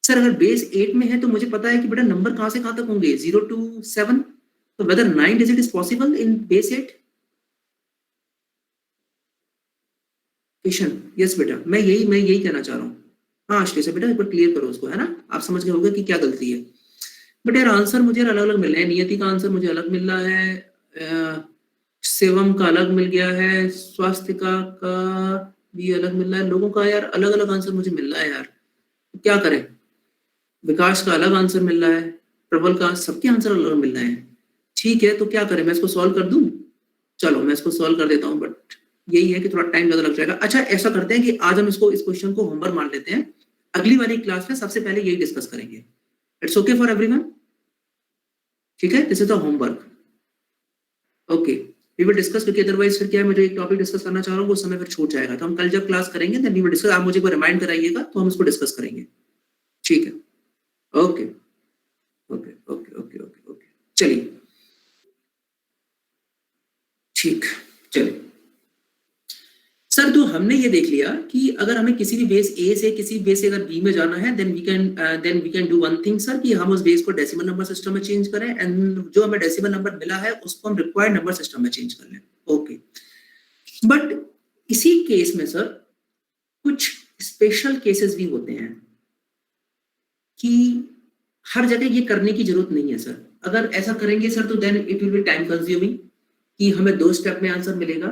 सर अगर बेस 8 में है तो मुझे पता है कि बेटा नंबर कहां से कहां तक होंगे, 0 to 7। तो whether 9 digit is possible in base 8? Yes बेटा, मैं यही कहना चाह रहा हूँ। हाँ अश्लेषा बेटा, एक बार क्लियर करो उसको, है ना? आप समझ गए होगे कि क्या गलती है। बट यार आंसर मुझे अलग अलग मिल रहे हैं। नियति का आंसर मुझे अलग मिल रहा है, शिवम का अलग मिल गया है, स्वास्थ्यिका का भी अलग मिल रहा है। लोगों का यार अलग अलग आंसर मुझे मिल रहा है यार, तो क्या करें? विकास का अलग आंसर मिल रहा है, प्रबल का, सबके आंसर अलग मिल रहे हैं। ठीक है, तो क्या करें? मैं इसको सॉल्व कर दूं? चलो मैं इसको सॉल्व कर देता हूँ, बट यही है कि थोड़ा टाइम ज्यादा लग जाएगा। अच्छा ऐसा करते हैं कि आज हम इस क्वेश्चन को होमवर्क मान लेते हैं। अगली वाली क्लास में सबसे पहले यही डिस्कस करेंगे। It's okay for everyone? ठीक है, this is the homework. Okay, we will discuss, क्योंकि अदरवाइज फिर क्या है, मुझे एक टॉपिक डिस्कस करना चाह रहा हूँ, वो समय फिर छूट जाएगा। तो हम कल जब क्लास करेंगे देन वी विल डिस्कस। आप मुझे को रिमाइंड कराइएगा तो हम इसको डिस्कस करेंगे, ठीक है? Okay okay okay okay okay okay, चलिए ठीक, चलिए सर। तो हमने ये देख लिया कि अगर हमें किसी भी बेस ए से किसी बेस से अगर बी में जाना है then we can do one thing sir, कि हम उस बेस को डेसिमल नंबर सिस्टम में चेंज करें, एंड जो हमें डेसिमल नंबर मिला है उसको हम रिक्वायर्ड नंबर सिस्टम में चेंज कर लें। ओके, बट इसी केस में सर कुछ स्पेशल केसेस भी होते हैं कि हर जगह ये करने की जरूरत नहीं है सर। अगर ऐसा करेंगे सर तो then it will be time consuming, कि हमें 2 स्टेप में आंसर मिलेगा।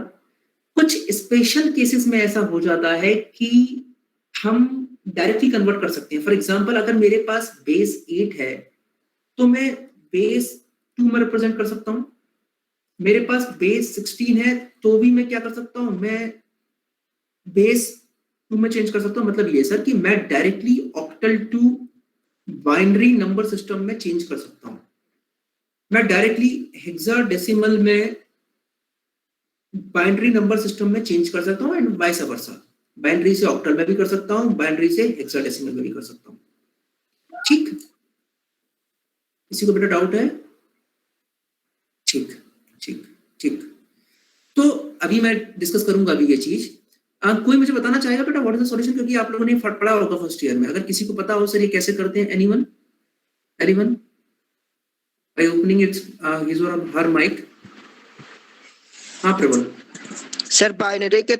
कुछ स्पेशल केसेस में ऐसा हो जाता है कि हम डायरेक्टली कन्वर्ट कर सकते हैं। फॉर एग्जांपल अगर मेरे पास बेस 8 है तो मैं बेस 2 में रिप्रेजेंट कर सकता हूं। मेरे पास बेस 16 है तो भी मैं क्या कर सकता हूं, मैं बेस 2 में चेंज कर सकता हूं। मतलब ये सर कि मैं directly octal to binary number system में चेंज कर सकता हूं। मैं डायरेक्टली हेक्साडेसिमल में बाइनरी नंबर सिस्टम में चेंज कर सकता हूँ एंड वाइस वर्सा, बाइनरी से ऑक्टल में भी कर सकता हूँ, बाइनरी से हेक्साडेसिमल में भी कर सकता हूँ। ठीक, किसी को बेटा डाउट है? ठीक ठीक ठीक। तो अभी मैं डिस्कस करूंगा अभी ये चीज। कोई मुझे बताना चाहेगा बेटा व्हाट इज द सॉल्यूशन, क्योंकि आप लोगों ने पढ़ा होगा फर्स्ट ईयर में, अगर किसी को पता हो सर ये कैसे करते हैं? Anyone anyone by opening it's his और हर माइक। हाँ प्रबल। सर बाइनरी के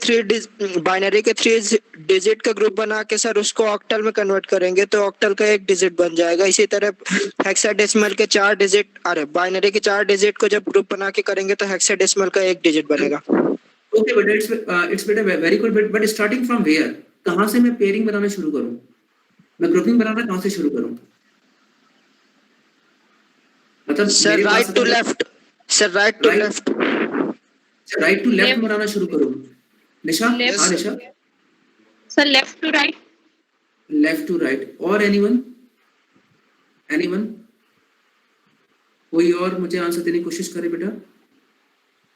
थ्री डिजिट का ग्रुप बना के सर उसको ऑक्टल में कन्वर्ट करेंगे तो ऑक्टल का एक डिजिट बन जाएगा। इसी तरह हेक्साडेसिमल के 4 डिजिट, अरे बाइनरी के 4 डिजिट को जब ग्रुप बना के करेंगे तो हेक्साडेसिमल का एक डिजिट बनेगा। ओके बेटा, इट्स बेटा very good, but starting from where? कहां से मैं पेयरिंग बनाना शुरू करूं? मैं ग्रुपिंग बनाना कहां से शुरू करूं? मतलब sir right to left, sir right to left, right to left बनाना शुरू करूं? निशा? हाँ Nisha. Sir left to right. Left to right. और एनीवन? एनीवन? कोई और मुझे आंसर देने की कोशिश करे बेटा?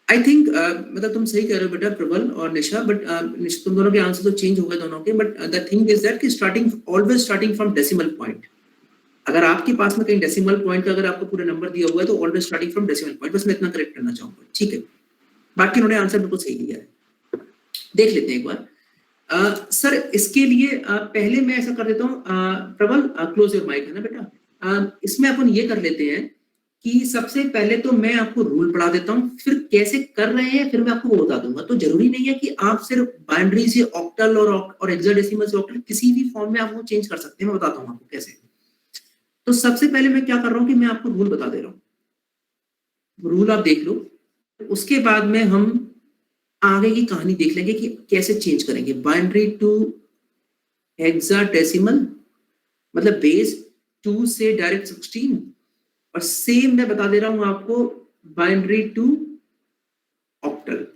आई थिंक मतलब तुम सही कह रहे हो बेटा प्रबल और निशा, बट तुम दोनों के आंसर तो चेंज हो गए दोनों के, but the thing is that कि always starting from decimal point. अगर आपके पास में कहीं डेसिमल पॉइंट का अगर आपको पूरा नंबर दिया हुआ है तो always starting from decimal point, बस मैं इतना करेक्ट करना चाहूंगा। ठीक है, बाकी उन्होंने आंसर बिल्कुल सही दिया है। देख लेते हैं एक बार। सर इसके लिए पहले मैं ऐसा कर देता हूँ, प्रबल क्लोज योर माइक है ना बेटा। इसमें अपन ये कर लेते हैं कि सबसे पहले तो मैं आपको रूल पढ़ा देता हूँ, फिर कैसे कर रहे हैं फिर मैं आपको वो बता दूंगा। तो जरूरी नहीं है कि आप सिर्फ बाइनरी से ऑक्टल और हेक्साडेसिमल से ऑक्टल किसी भी फॉर्म में आप वो चेंज कर सकते हैं। मैं बताता हूँ आपको कैसे। तो सबसे पहले मैं क्या कर रहा हूँ कि मैं आपको रूल बता दे रहा हूँ, रूल आप देख लो, उसके बाद में हम आगे की कहानी देख लेंगे कि कैसे चेंज करेंगे। बाइनरी टू हेक्साडेसिमल मतलब बेस 2 से डायरेक्ट 16, और सेम मैं बता दे रहा हूं आपको binary to octal.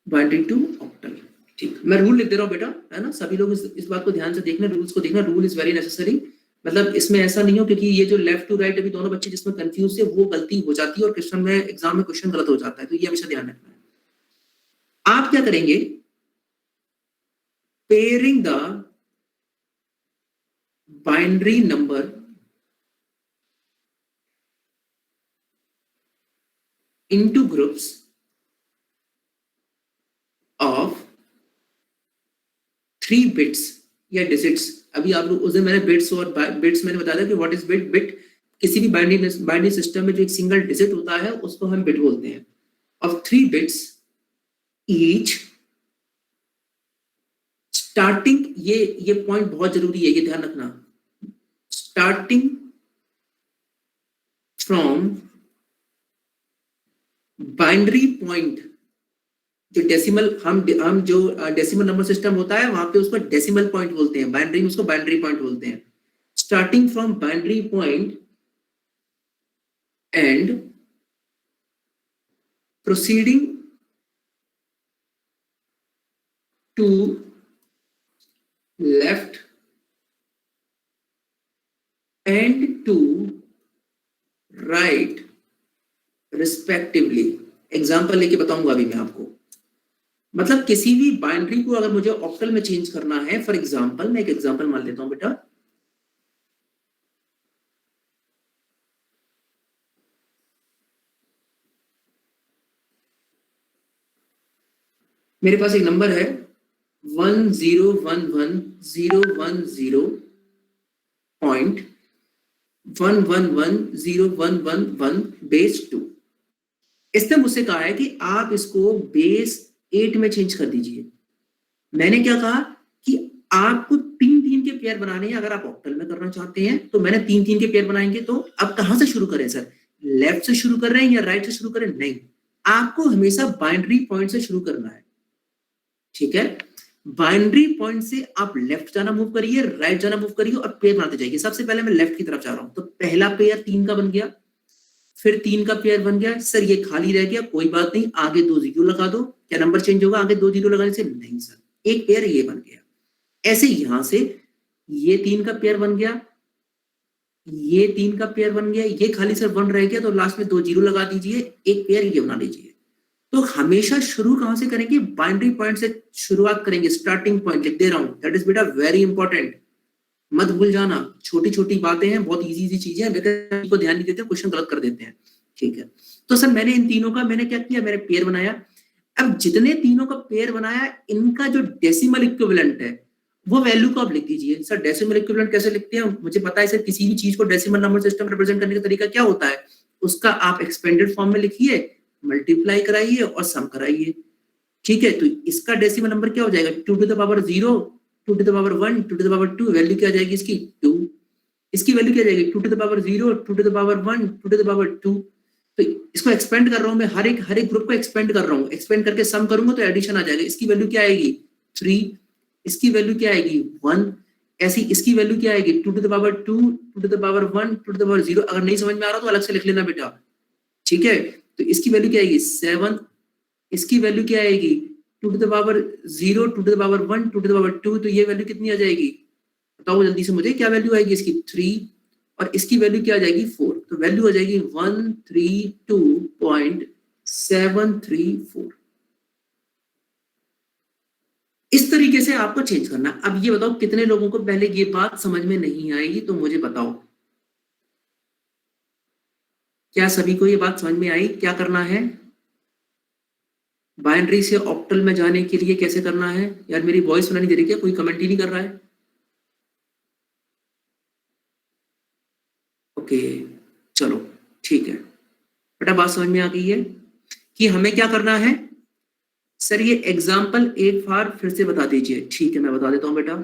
Binary to octal. ठीक, मैं रूल लिख दे रहा हूं बेटा, है ना? सभी लोग इस बात को ध्यान से देखना, रूल्स को देखना। रूल इज वेरी नेसेसरी, मतलब इसमें ऐसा नहीं हो क्योंकि ये जो लेफ्ट टू राइट अभी दोनों बच्चे जिसमें कंफ्यूज है वो गलती हो जाती है और क्वेश्चन में एग्जाम में क्वेश्चन गलत हो जाता है, तो ये हमेशा ध्यान रखना है। आप क्या करेंगे? Pairing the binary number into groups of 3 bits या digits। अभी आप लोग उस दिन मैंने बिट्स और बिट्स मैंने बताया था कि व्हाट इज बिट। बिट किसी भी बाइनरी सिस्टम में जो एक सिंगल डिजिट होता है उसको हम बिट बोलते हैं। ऑफ 3 बिट्स ईच स्टार्टिंग, ये पॉइंट बहुत जरूरी है, ये ध्यान रखना, स्टार्टिंग फ्रॉम बाइनरी पॉइंट। जो डेसिमल हम जो डेसिमल नंबर सिस्टम होता है वहां पे उसको डेसिमल पॉइंट बोलते हैं, बाइनरी में उसको बाइनरी पॉइंट बोलते हैं। Starting from binary point and proceeding to left and to right respectively. Example लेके बताऊंगा अभी मैं आपको। मतलब किसी भी बाइनरी को अगर मुझे ऑक्टल में चेंज करना है, फॉर एग्जाम्पल मैं एक एग्जाम्पल मान लेता हूं बेटा। मेरे पास एक नंबर है 1011.111.1110111 बेस 2। इसने मुझसे कहा है कि आप इसको बेस 8 में चेंज कर दीजिए। मैंने क्या कहा कि आपको 3-3 के पेयर बनाने हैं अगर आप ऑक्टल में करना चाहते हैं, तो मैंने 3-3 के पेयर बनाएंगे। तो अब कहां से शुरू करें सर? लेफ्ट से शुरू कर रहे हैं या राइट से शुरू करें? नहीं, आपको हमेशा बाइनरी पॉइंट से शुरू करना है। ठीक है, बाइनरी पॉइंट से आप लेफ्ट जाना मूव करिए, राइट जाना मूव करिए और पेयर बनाते जाइए। सबसे पहले मैं लेफ्ट की तरफ जा रहा हूं, तो पहला पेयर 3 का बन गया, फिर 3 का पेयर बन गया। सर ये खाली रह गया, कोई बात नहीं, आगे 2 जीरो लगा दो। क्या नंबर चेंज होगा आगे 2 जीरो लगाने से? नहीं सर, एक पेयर ये बन गया। ऐसे यहां से ये 3 का पेयर बन गया, ये 3 का पेयर बन गया, ये खाली सिर्फ 1 रह गया, तो लास्ट में 2 जीरो लगा दीजिए, एक पेयर ये बना लीजिए। तो हमेशा शुरू कहां से करेंगे? बाइनरी पॉइंट से शुरुआत करेंगे, स्टार्टिंग पॉइंट लिख दे रहा हूं, दैट इज बेटा वेरी इंपॉर्टेंट, मत भूल जाना। छोटी छोटी बातें हैं, बहुत इजी चीजें हैं, लेकिन को ध्यान नहीं देते, क्वेश्चन गलत कर देते हैं। ठीक है, तो सर मैंने इन तीनों का मैंने क्या किया, मैंने पेयर बनाया। अब जितने तीनों का पेयर बनाया, इनका जो डेसिमल इक्विवेलेंट है वो वैल्यू को आप लिख दीजिए। सर डेसिमल इक्विवेलेंट कैसे लिखते हैं? मुझे पता है सर, किसी भी चीज को डेसिमल नंबर सिस्टम रिप्रेजेंट करने का तरीका क्या होता है, उसका आप एक्सपेंडेड फॉर्म में लिखिए, मल्टीप्लाई कराइए और सम कराइए। ठीक है, तो इसका डेसिमल नंबर क्या हो जाएगा? 2 to the power 0, 2 to the power 1, 2 to the power 2, value क्या आ जाएगी इसकी? 2। इसकी वैल्यू क्या आ जाएगी? 2 to the power 0, 2 to the power 1, 2 to the power 2। तो इसको एक्सपेंड कर रहा हूं मैं, हर एक ग्रुप को एक्सपेंड कर रहा हूं, एक्सपेंड करके सम करूंगा तो एडिशन आ जाएगा। इसकी वैल्यू क्या आएगी? 3। इसकी वैल्यू क्या आएगी? 1। ऐसी इसकी वैल्यू क्या आएगी? 2 to the power 2, 2 to the power 1, 2 to the power 0। अगर नहीं समझ में आ रहा तो अलग से लिख लेना बेटा। ठीक है, तो इसकी वैल्यू क्या आएगी? 7। इसकी वैल्यू क्या आएगी? 2 to the power 0, 2 to the power 1, 2 to the power 2। तो ये वैल्यू कितनी आ जाएगी? बताओ जल्दी से मुझे, क्या वैल्यू आएगी इसकी? 3। और इसकी वैल्यू क्या आ जाएगी? 4। तो वैल्यू आ जाएगी 132.734। इस तरीके से आपको चेंज करना। अब ये बताओ कितने लोगों को पहले ये बात समझ में नहीं आएगी, तो मुझे बताओ, क्या सभी को ये बात समझ में आई? क्या करना है? बाइनरी से ऑक्टल में जाने के लिए कैसे करना है? यार मेरी वॉइस सुनाई नहीं दे रही क्या? कोई कमेंट ही नहीं कर रहा है। ओके चलो ठीक है बेटा, बात समझ में आ गई है कि हमें क्या करना है। सर ये एग्जाम्पल एक बार फिर से बता दीजिए। ठीक है, मैं बता देता हूं बेटा।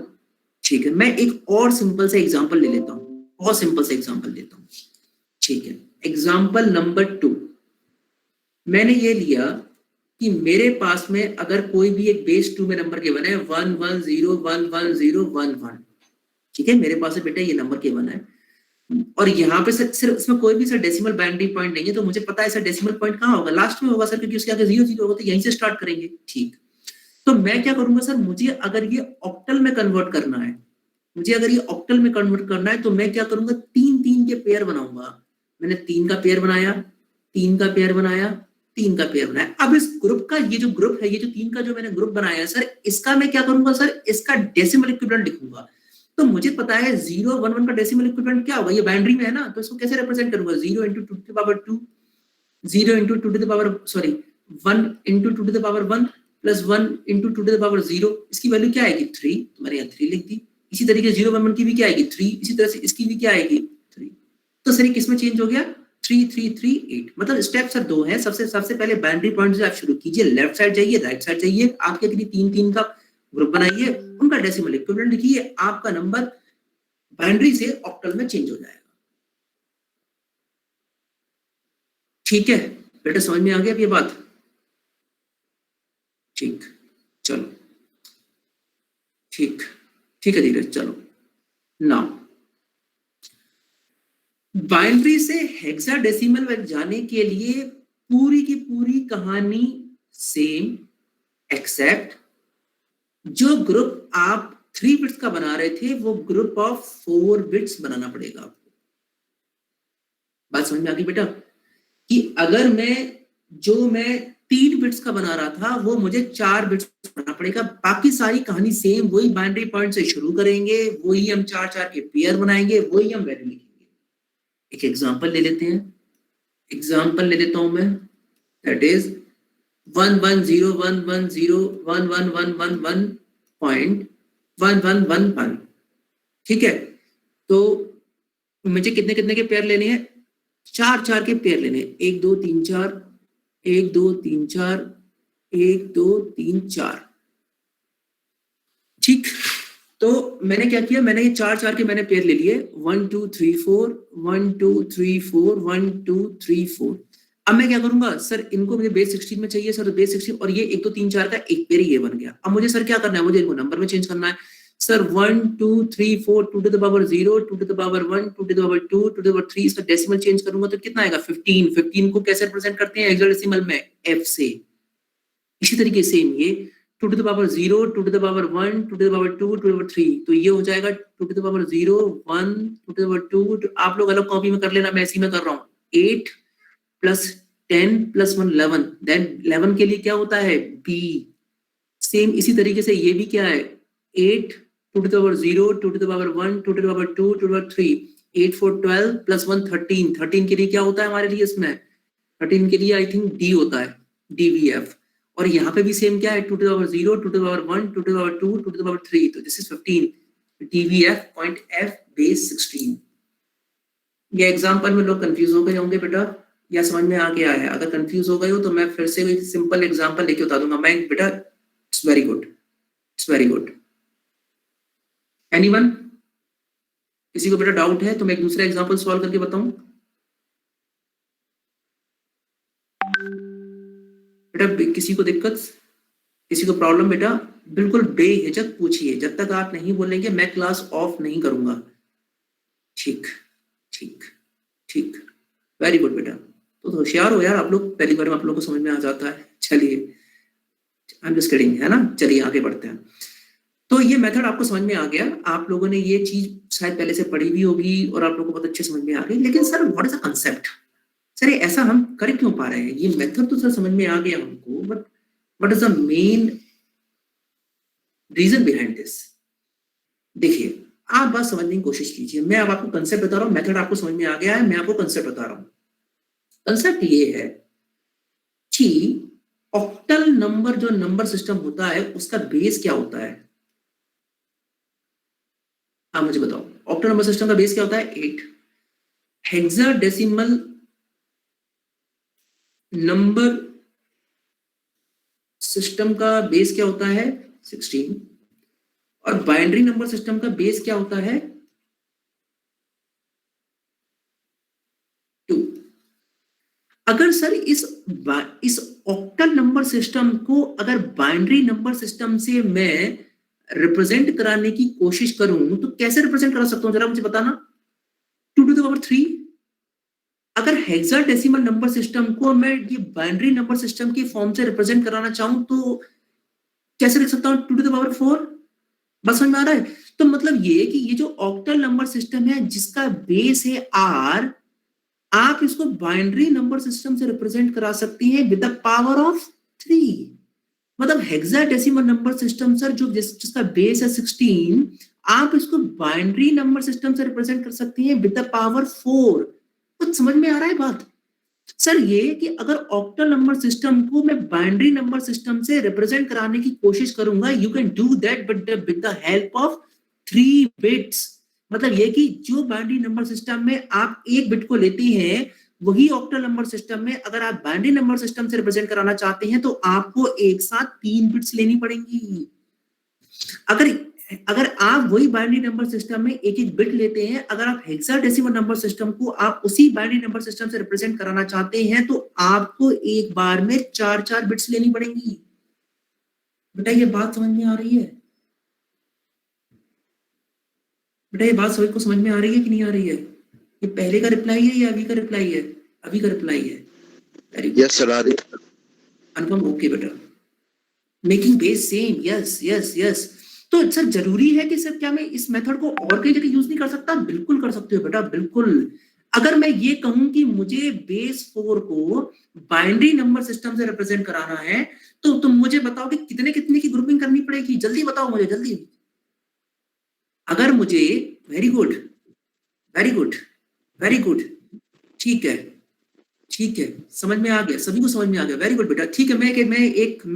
ठीक है, मैं एक और सिंपल से एग्जाम्पल ले लेता हूं, और सिंपल से एग्जाम्पल लेता हूं। ठीक है, एग्जाम्पल नंबर 2 मैंने ये लिया कि मेरे पास में अगर कोई भी एक बेस 2 में नंबर गिवन है 1 1 0 1 1 0 1 1। ठीक है, मेरे पास है बेटा ये नंबर गिवन है, और यहाँ पे सिर्फ इसमें कोई भी सर डेसिमल बाइनरी पॉइंट नहीं है, तो मुझे पता है सर डेसिमल पॉइंट कहाँ होगा? लास्ट में होगा सर, क्योंकि उसके आगे 0 0 होगा, तो यहीं से स्टार्ट करेंगे। ठीक, तो मैं क्या करूंगा सर, मुझे अगर ये ऑक्टल में कन्वर्ट करना है, तो मैं क्या करूंगा, 3 3 के पेयर बनाऊंगा। मैंने 3 का पेयर बनाया, 3 का पेयर बनाया, 3 का पेयर बनाया। अब इस ग्रुप का ये जो ग्रुप है, ये जो 3 का जो मैंने ग्रुप बनाया है सर, इसका मैं क्या करूंगा सर, इसका डेसिमल इक्विवेलेंट लिखूंगा। तो मुझे पता है 0 1 1 का डेसिमल इक्विवेलेंट क्या होगा, ये बाइनरी में है ना, तो इसको कैसे रिप्रेजेंट करूंगा? 0 into 2 to the power 2, 0 into 2 to the power 1 into 2 to the power 1 plus 1 into 2 to the power 0। इसकी वैल्यू क्या आएगी? 3। तो मैंने यहाँ 3 लिख दी। इसी तरीके 0 1 1 की भी क्या आएगी? 3। इसी तरह से इसकी भी क्या आएगी? 3। तो सर ये किसमें चेंज हो गया? 3 3 3 8। मतलब स्टेप सर 2 है। सबसे पहले बाइनरी पॉइंट से आप शुरू कीजिए, लेफ्ट साइड जाइए, राइट साइड जाइए, आपके लिए 3 3 का ग्रुप बनाइए, उनका डेसिमल इक्विवेलेंट लिखिए, आपका नंबर बाइनरी से ऑक्टल में चेंज हो जाएगा। ठीक है बेटा, समझ में आ गया अब ये बात? ठीक, चलो ठीक है धीरज, चलो नाउ बाइनरी से हेक्साडेसिमल में जाने के लिए पूरी की पूरी कहानी सेम, एक्सेप्ट जो ग्रुप आप 3 बिट्स का बना रहे थे, वो ग्रुप ऑफ 4 बिट्स बनाना पड़ेगा आपको। बात समझ में आ गई बेटा? कि अगर मैं 3 बिट्स का बना रहा था, वो मुझे 4 बिट्स बनाना पड़ेगा। बाकी सारी कहानी सेम, वही बाइनरी पॉइंट से शुरू करेंगे, वही हम 4 4 के पेयर बनाएंगे, वही हम वैल्यू लिखेंगे। एक एग्जांपल ले लेते हैं, एग्जांपल ले लेता हूं मैं, दैट इज 1 1 0 1 1 0 1 1 1 1 1.1111। ठीक है, तो मुझे कितने कितने के पेयर लेने हैं? 4 4 के पेयर लेने हैं। 1 2 3 4, 1 2 3 4, 1 2 3 4। ठीक, तो मैंने क्या किया, मैंने ये 4 4 के मैंने पेयर ले लिए, 1 2 3 4 1 2 3 4 1 2 3 4। अब मैं क्या करूंगा सर, इनको मुझे बेस 16 में चाहिए सर, बेस 16, और ये 1 2 3 4 का एक पेयर ये बन गया। अब मुझे सर क्या करना है, मुझे इनको नंबर में चेंज करना है sir. 1 2 3 4 2 to the power 0 2 to the power 1 2 to the power 2 2 to the power 3। इसका डेसिमल चेंज करूंगा तो कितना आएगा? 15। 15 को कैसे रिप्रेजेंट करते हैं हेक्साडेसिमल में? F से। इसी तरीके से ये 2 to the power 0, 2 to the power 1, 2 to the power 2, 2 to the power 3, तो ये हो जाएगा 2 to the power 0, 1, 2 to the power 2, तो आप लोग अलग कॉपी में कर लेना, मैं इसी में कर रहा हूँ. 8 plus 10 plus 1 11, then 11 के लिए क्या होता है b. सेम इसी तरीके से ये भी क्या है 8, 2 to the power 0, 2 to the power 1, 2 to the power 2, 2 to the power 3, 8 4 12 plus 1 13. 13 के लिए क्या होता है हमारे लिए इसमें 13 के लिए आई थिंक d होता है, dvf. और यहाँ पे भी सेम क्या है 2 to the power 0, 2 to the power 1, 2 to the power 2, 2 to the power 3, तो this is 15. dvf point f base 16. ये एग्जांपल में लोग कंफ्यूज हो गए होंगे बेटा या समझ में आ गया है? अगर कंफ्यूज हो गए हो तो मैं फिर से एक सिंपल एग्जांपल लेके बता दूंगा मैं बेटा. It's very good, it's very good. Anyone? किसी को बेटा डाउट है तो मैं एक दूसरा एग्जांपल सॉल्व करके बताऊं बेटा? किसी को दिक्कत, किसी को प्रॉब्लम बेटा बिल्कुल बेहिचक पूछिए. जब तक आप नहीं बोलेंगे मैं क्लास ऑफ नहीं करूंगा. ठीक ठीक ठीक, वेरी गुड बेटा. तो होशियार हो यार आप लोग, पहली बार में आप लोगों को समझ में आ जाता है. चलिए आई एम जस्ट किडिंग, है ना. चलिए आगे बढ़ते हैं. तो ये मेथड आपको समझ में आ गया. आप लोगों ने ये चीज शायद पहले से पढ़ी भी होगी और आप लोगों को बहुत अच्छे समझ में आ गई. लेकिन sir what is the concept? Sir ऐसा हम कर क्यों पा रहे हैं? ये मेथड तो सर समझ में आ गया हमको, but what is the main reason behind this? देखिए आप बात समझने की कोशिश कीजिए. मैं अब आपको कंसेप्ट बता रहा हूँ, मेथड आपको समझ में आ गया है, मैं आपको कंसेप्ट बता रहा हूँ. कंसेप्ट ये है कि ऑक्टल नंबर जो नंबर सिस्टम होता है उसका बेस क्या होता है? आप मुझे बताओ ऑक्टल नंबर सिस्टम का बेस क्या होता है? 8. हेक्साडेसिमल नंबर सिस्टम का बेस क्या होता है? 16. और बाइनरी नंबर सिस्टम का बेस क्या होता है? 2. अगर सर इस ऑक्टल नंबर सिस्टम को अगर बाइनरी नंबर सिस्टम से मैं रिप्रेजेंट कराने की कोशिश करूं तो कैसे रिप्रेजेंट करा सकता हूं जरा मुझे बताना. 2 to the power 3. अगर हेक्साडेसिमल नंबर सिस्टम को मैं ये बाइनरी नंबर सिस्टम की फॉर्म से रिप्रेजेंट कराना चाहूं तो कैसे लिख सकता हूं? 2 to the power 4. बस समझ में आ रहा है? तो मतलब ये कि ये जो ऑक्टल नंबर सिस्टम है जिसका बेस है r, आप इसको बाइनरी नंबर सिस्टम से रिप्रेजेंट करा सकती हैं विद द पावर ऑफ 3. मतलब हेक्साडेसिमल नंबर सिस्टम सर जो जिसका बेस है 16, आप इसको बाइनरी नंबर सिस्टम से रिप्रेजेंट कर सकती हैं विद द पावर 4. कुछ समझ में आ रहा है बात? सर ये कि अगर ऑक्टल नंबर सिस्टम को मैं बाइनरी नंबर सिस्टम से रिप्रेजेंट कराने की कोशिश करूंगा, you can do that but with the help of 3 bits. मतलब ये कि जो बाइनरी नंबर सिस्टम में आप एक बिट को लेती हैं वही ऑक्टल नंबर सिस्टम में अगर आप बाइनरी नंबर सिस्टम से रिप्रेजेंट कराना चाहते हैं तो आपको एक साथ 3 बिट्स लेनी पड़ेंगी. अगर आप वही बाइनरी नंबर सिस्टम में एक एक बिट लेते हैं, अगर आप हेक्साडेसिमल नंबर सिस्टम को आप उसी बाइनरी नंबर सिस्टम से रिप्रेजेंट कराना चाहते हैं तो आपको एक बार में 4 बिट्स लेनी पड़ेंगी. बेटा ये बात समझ में आ रही है? बेटा ये बात सभी को समझ में आ रही है कि नहीं आ रही है? ये पहले का रिप्लाई है या अभी का रिप्लाई है? अभी का रिप्लाई है. Very good. यस सर आ रही. कंफर्म? ओके बेटा. Making base same. Yes yes yes. तो सर जरूरी है कि सर क्या मैं इस मेथड को और कई जगह यूज नहीं कर सकता? बिल्कुल कर सकते हो बेटा, बिल्कुल. अगर मैं ये कहूं कि मुझे बेस 4 को बाइनरी नंबर सिस्टम से रिप्रेजेंट कराना है तो तुम मुझे बताओ कि कितने कितने की ग्रुपिंग करनी पड़ेगी? जल्दी बताओ मुझे, जल्दी. अगर मुझे very good very good very good. ठीक है ठीक है, समझ में आ गया, सभी को समझ में आ गया. वेरी गुड बेटा. ठीक है, मैं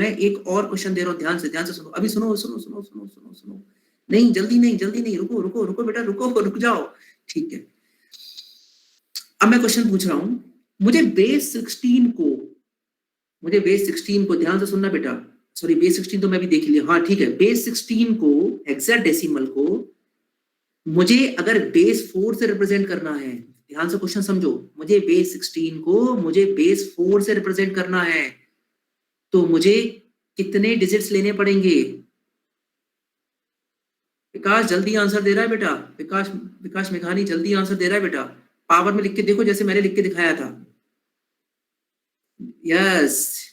एक और क्वेश्चन दे रहा हूँ. ध्यान से सुनो. अभी सुनो सुनो सुनो सुनो सुनो सुनो. नहीं जल्दी नहीं, रुको रुको रुको बेटा, रुक जाओ. ठीक है, अब मैं क्वेश्चन पूछ रहा हूं. मुझे बेस 16 को ध्यान से सुनना बेटा. सॉरी बेस 16 तो मैं भी देख लिया. हाँ ठीक है, बेस 16 को हेक्साडेसिमल को मुझे अगर बेस 4 से रिप्रेजेंट करना है, ध्यान से क्वेश्चन समझो. मुझे बेस 16 को मुझे बेस 4 से रिप्रेजेंट करना है तो मुझे कितने डिजिट्स लेने पड़ेंगे? विकास जल्दी आंसर दे रहा है बेटा. विकास मेघानी जल्दी आंसर दे रहा है बेटा. पावर में लिख के देखो जैसे मैंने लिख के दिखाया था. यस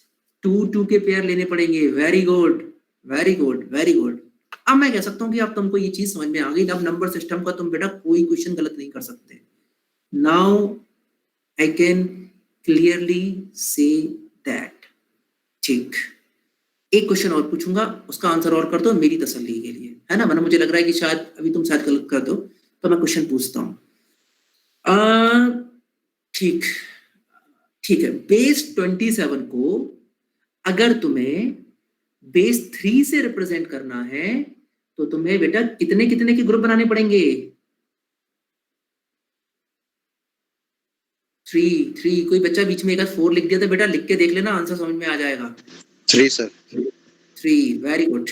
2 के पेयर लेने पड़ेंगे. Very good very good very good. अब मैं कह सकता हूँ कि अब तुमको ये चीज समझ में आ गई। अब नंबर सिस्टम का तुम बेटा कोई क्वेश्चन गलत नहीं कर सकते। Now I can clearly say that. ठीक, एक क्वेश्चन और पूछूंगा, उसका आंसर और कर दो मेरी तसल्ली के लिए, है ना, वरना मुझे लग रहा है कि शायद अभी तुम शायद गलत कर दो, तो मैं क्वेश्चन पूछता हूँ। ठीक ठीक है, बेस 27 को अगर तुम्हें बेस 3 से रिप्रेजेंट करना है तो तुम्हें बेटा कितने कितने के ग्रुप बनाने पड़ेंगे? 3। कोई बच्चा बीच में एक 4 लिख दिया था बेटा, लिख के देख लेना, आंसर समझ में आ जाएगा। 3 sir. 3, very good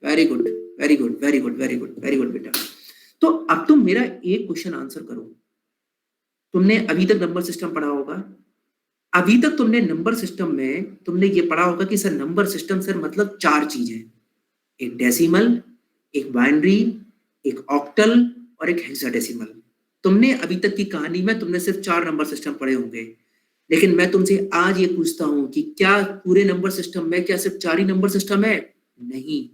very good very good very good very good very good बेटा। तो अब तुम मेरा एक क्वेश्चन आंसर करो। तुमने अभी तक नंबर सिस्टम पढ़ा होगा, अभी तक तुमने नंबर सिस्टम में तुमने ये पढ़ा होगा कि सर नंबर सिस्टम सर मतलब 4 चीजें, एक डेसिमल, एक बाइनरी, एक ऑक्टल और एक हेक्साडेसिमल। तुमने अभी तक की कहानी में तुमने सिर्फ 4 नंबर सिस्टम पढ़े होंगे, लेकिन मैं तुमसे आज ये पूछता हूं कि क्या पूरे नंबर सिस्टम में क्या सिर्फ 4 ही नंबर सिस्टम है? नहीं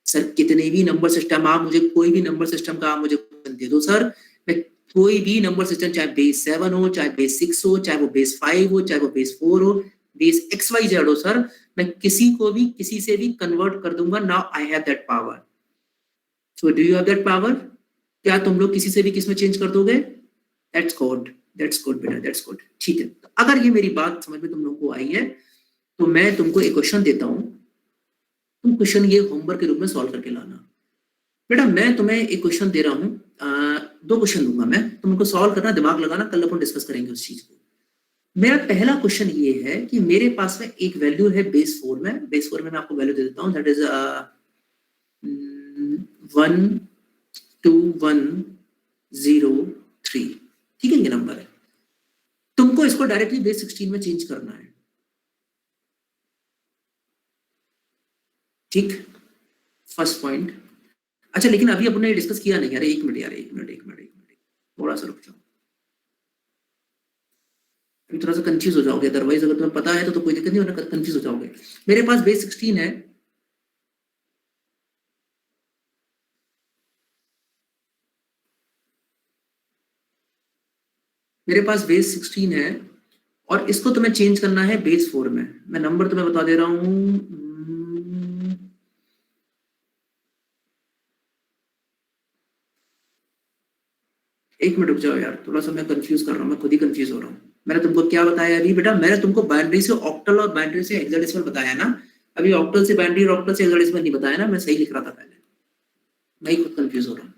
सर, कितने भी नंबर सिस्टम, आप मुझे कोई भी नंबर सिस्टम का आप मुझे दे दो सर, मैं कोई भी नंबर सिस्टम, चाहे बेस 7 हो, चाहे बेस 6 हो, चाहे वो बेस 5 हो, चाहे वो बेस 4 हो, बेस XYZ हो सर, मैं किसी को भी किसी से भी कन्वर्ट कर दूंगा। Now I have that power. So do you have that power? क्या तुम लोग किसी से भी किस में चेंज कर दोगे? दैट्स गुड बेटा, दैट्स गुड। ठीक है, तो अगर ये मेरी बात समझ में तुम लोगों को आई है तो मैं तुमको एक क्वेश्चन देता हूं, तुम क्वेश्चन ये होमवर्क के रूप में सॉल्व करके लाना। बेटा मैं तुम्हें एक क्वेश्चन दे रहा हूँ, 2 क्वेश्चन दूंगा मैं, तुम उनको सॉल्व करना, दिमाग लगाना, कल अपन डिस्कस करेंगे उस चीज को। मेरा पहला क्वेश्चन ये है कि मेरे पास में एक वैल्यू है बेस 4 में, बेस 4 में मैं आपको वैल्यू दे देता हूँ, दैट इज 12103। ठीक है, ये नंबर है। तुमको इसको डायरेक्टली बेस 16 में चेंज करना है। ठीक, फर्स्ट पॉइंट। अच्छा लेकिन अभी अपने डिस्कस किया नहीं यार, एक मिनट थोड़ा सा रुक जाओ, अभी थोड़ा सा कंफ्यूज हो जाओगे, अदरवाइज अगर तुम्हें पता है तो कोई दिक्कत नहीं, वरना कंफ्यूज हो जाओगे। मेरे पास बेस 16 है, मेरे पास बेस 16 है और इसको तुम्हें चेंज करना है बेस 4 में। मैं नंबर तुम्हें बता दे रहा हूं, एक मिनट रुक जाओ यार, थोड़ा सा मैं कंफ्यूज कर रहा हूँ, मैं खुद ही कंफ्यूज हो रहा हूँ। मैंने तुमको क्या बताया अभी बेटा? मैंने तुमको बाइनरी से ऑक्टल और बाइनरी से हेक्साडेसिमल बताया ना, अभी ऑक्टल से बाइनरी और ऑक्टल से हेक्साडेसिमल नहीं बताया ना, मैं सही लिख रहा था पहले, मैं ही खुद कंफ्यूज हो रहा हूँ।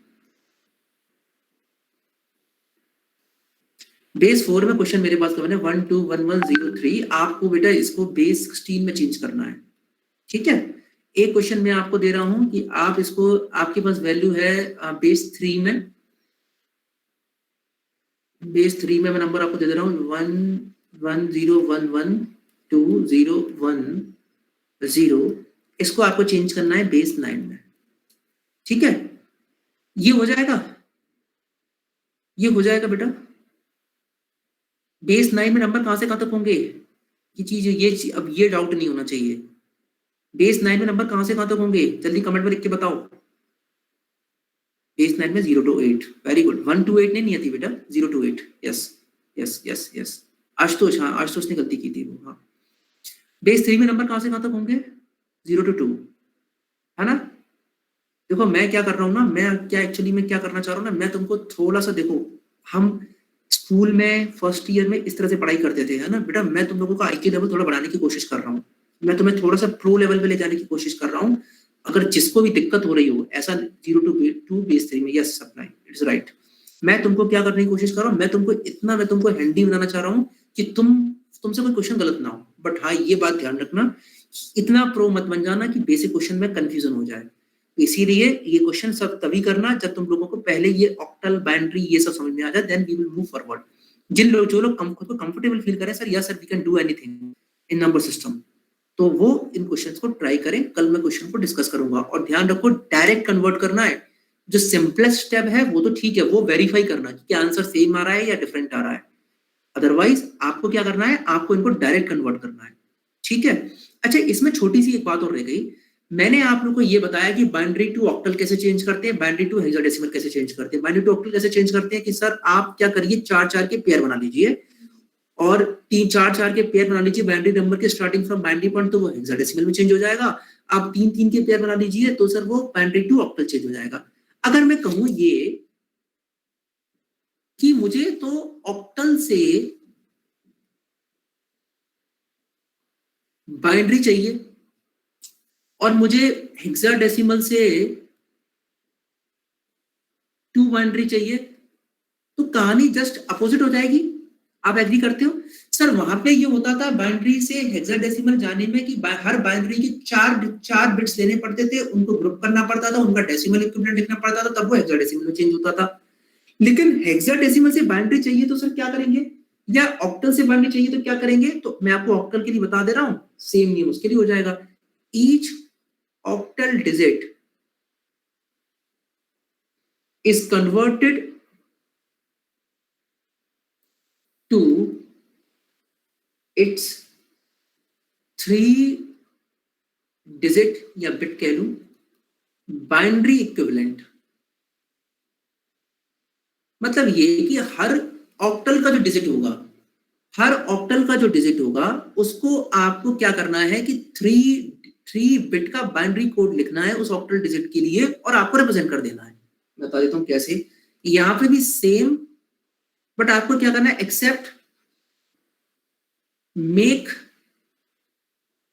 बेस 4 में क्वेश्चन मेरे पास कौन है, 121103। आपको बेटा इसको बेस 16 में चेंज करना है। ठीक है, एक क्वेश्चन मैं आपको दे रहा हूं कि आप इसको, आपके पास वैल्यू है बेस 3 में, बेस 3 में मैं नंबर आपको दे दे रहा हूँ 110112010। इसको आपको चेंज करना है बेस 9 में। ठीक है, ये हो जाएगा, ये हो जाएगा बेटा। बेस 9 में नंबर कहां से कहां तक होंगे, ये चीज, ये अब ये डाउट नहीं होना चाहिए। बेस 9 में नंबर कहां से कहां तक होंगे, जल्दी कमेंट में लिख के बताओ। बेस 9 में 0 to 8, वेरी गुड। 1 to 8 नहीं आती बेटा, 0 to 8। Yes yes yes yes, Ashutosh, हाँ आशुतोष ने गलती की थी वो। हाँ, बेस 3 में नंबर कहां से कहां तक होंगे, 0 to 2, है ना। देखो मैं क्या कर रहा हूँ ना, मैं क्या एक्चुअली में क्या करना चाह रहा हूँ ना, मैं तुमको थोड़ा सा, देखो हम स्कूल में फर्स्ट ईयर में इस तरह से पढ़ाई करते थे, है ना बेटा, मैं तुम लोगों का IQ लेवल थोड़ा बढ़ाने की कोशिश कर रहा हूँ, मैं तुम्हें थोड़ा सा प्रो लेवल पे ले जाने की कोशिश कर रहा हूँ। अगर जिसको भी दिक्कत हो रही हो ऐसा 0 to 2 बेस 3 में, यस सप्लाई, इट्स राइट। मैं तुमको क्या करने की कोशिश कर रहा हूँ, मैं तुमको हैंडी बनाना चाह रहा हूँ कि तुमसे कोई क्वेश्चन गलत ना हो। बट हाँ, ये बात ध्यान रखना, इतना प्रो मत बन जाना कि बेसिक क्वेश्चन में कंफ्यूजन हो जाए। इसीलिए ये क्वेश्चन सब तभी करना जब तुम लोगों को पहले ये ऑक्टल, बाइनरी ये सब समझ में आ जाए, then we will move forward. जो लोग खुद को कंफर्टेबल फील करें, sir yes sir we can do anything in number system, तो वो इन क्वेश्चंस को ट्राई करें। कल मैं क्वेश्चन को डिस्कस करूंगा। और ध्यान रखो, डायरेक्ट कन्वर्ट करना है। जो सिंपलेस्ट स्टेप है वो तो ठीक है, वो वेरीफाई करना कि क्या आंसर सेम आ रहा है या डिफरेंट आ रहा है। अदरवाइज आपको क्या करना है, आपको इनको डायरेक्ट कन्वर्ट करना है। ठीक है। अच्छा, इसमें छोटी सी एक बात और रह गई, मैंने आप लोग को ये बताया कि बाइनरी टू ऑक्टल कैसे चेंज करते हैं, बाइनरी टू हेक्साडेसिमल कैसे चेंज करते हैं। बाइनरी टू ऑक्टल कैसे चेंज करते हैं कि सर आप क्या करिए, 4-4 के पेयर बना लीजिए और 3-4-4 के पेयर बना लीजिए बाइनरी नंबर के स्टार्टिंग फ्रॉम बाइनरी पॉइंट, तो वो हेक्साडेसिमल में चेंज हो जाएगा। आप 3-3 के पेयर बना लीजिए तो सर वो बाइनरी टू ऑक्टल चेंज हो जाएगा। अगर मैं कहूं ये कि मुझे तो ऑक्टल से बाइनरी चाहिए और मुझे हेक्साडेसिमल से 2 बाइनरी चाहिए, तो कहानी जस्ट अपोजिट हो जाएगी। आप एग्री करते हो? सर वहां पे ये होता था बाइनरी से हेक्साडेसिमल जाने में कि हर बाइनरी के 4 बिट्स लेने पड़ते थे, उनको ग्रुप करना पड़ता था, उनका डेसिमल इक्विवेलेंट लिखना पड़ता था, तब वो हेक्साडेसिमल में चेंज होता था। लेकिन हेक्साडेसिमल से बाइनरी चाहिए तो सर क्या करेंगे, या ऑक्टल से बाइनरी चाहिए तो क्या करेंगे? तो मैं आपको ऑक्टल के लिए बता दे रहा हूं, सेम नियम उसके लिए हो जाएगा। Each octal digit is converted to its 3-digit या बिट कह लूं बाइनरी इक्विवेलेंट। मतलब ये कि हर ऑक्टल का जो डिजिट होगा, हर ऑक्टल का जो डिजिट होगा उसको आपको क्या करना है कि 3 बिट का बाइनरी कोड लिखना है उस ऑक्टल डिजिट के लिए और आपको रिप्रेजेंट कर देना है। मैं बता देता हूं कैसे। यहां पे भी सेम, बट आपको क्या करना है, except make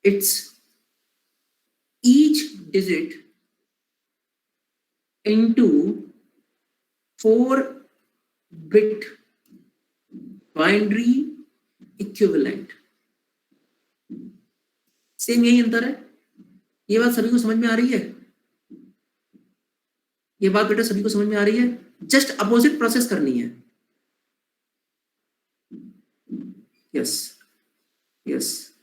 it's each digit into 4 bit binary equivalent. Same यही अंतर है। ये बात सभी को समझ में आ रही है? ये बात बेटा सभी को समझ में आ रही है? जस्ट अपोजिट प्रोसेस करनी है। Yes yes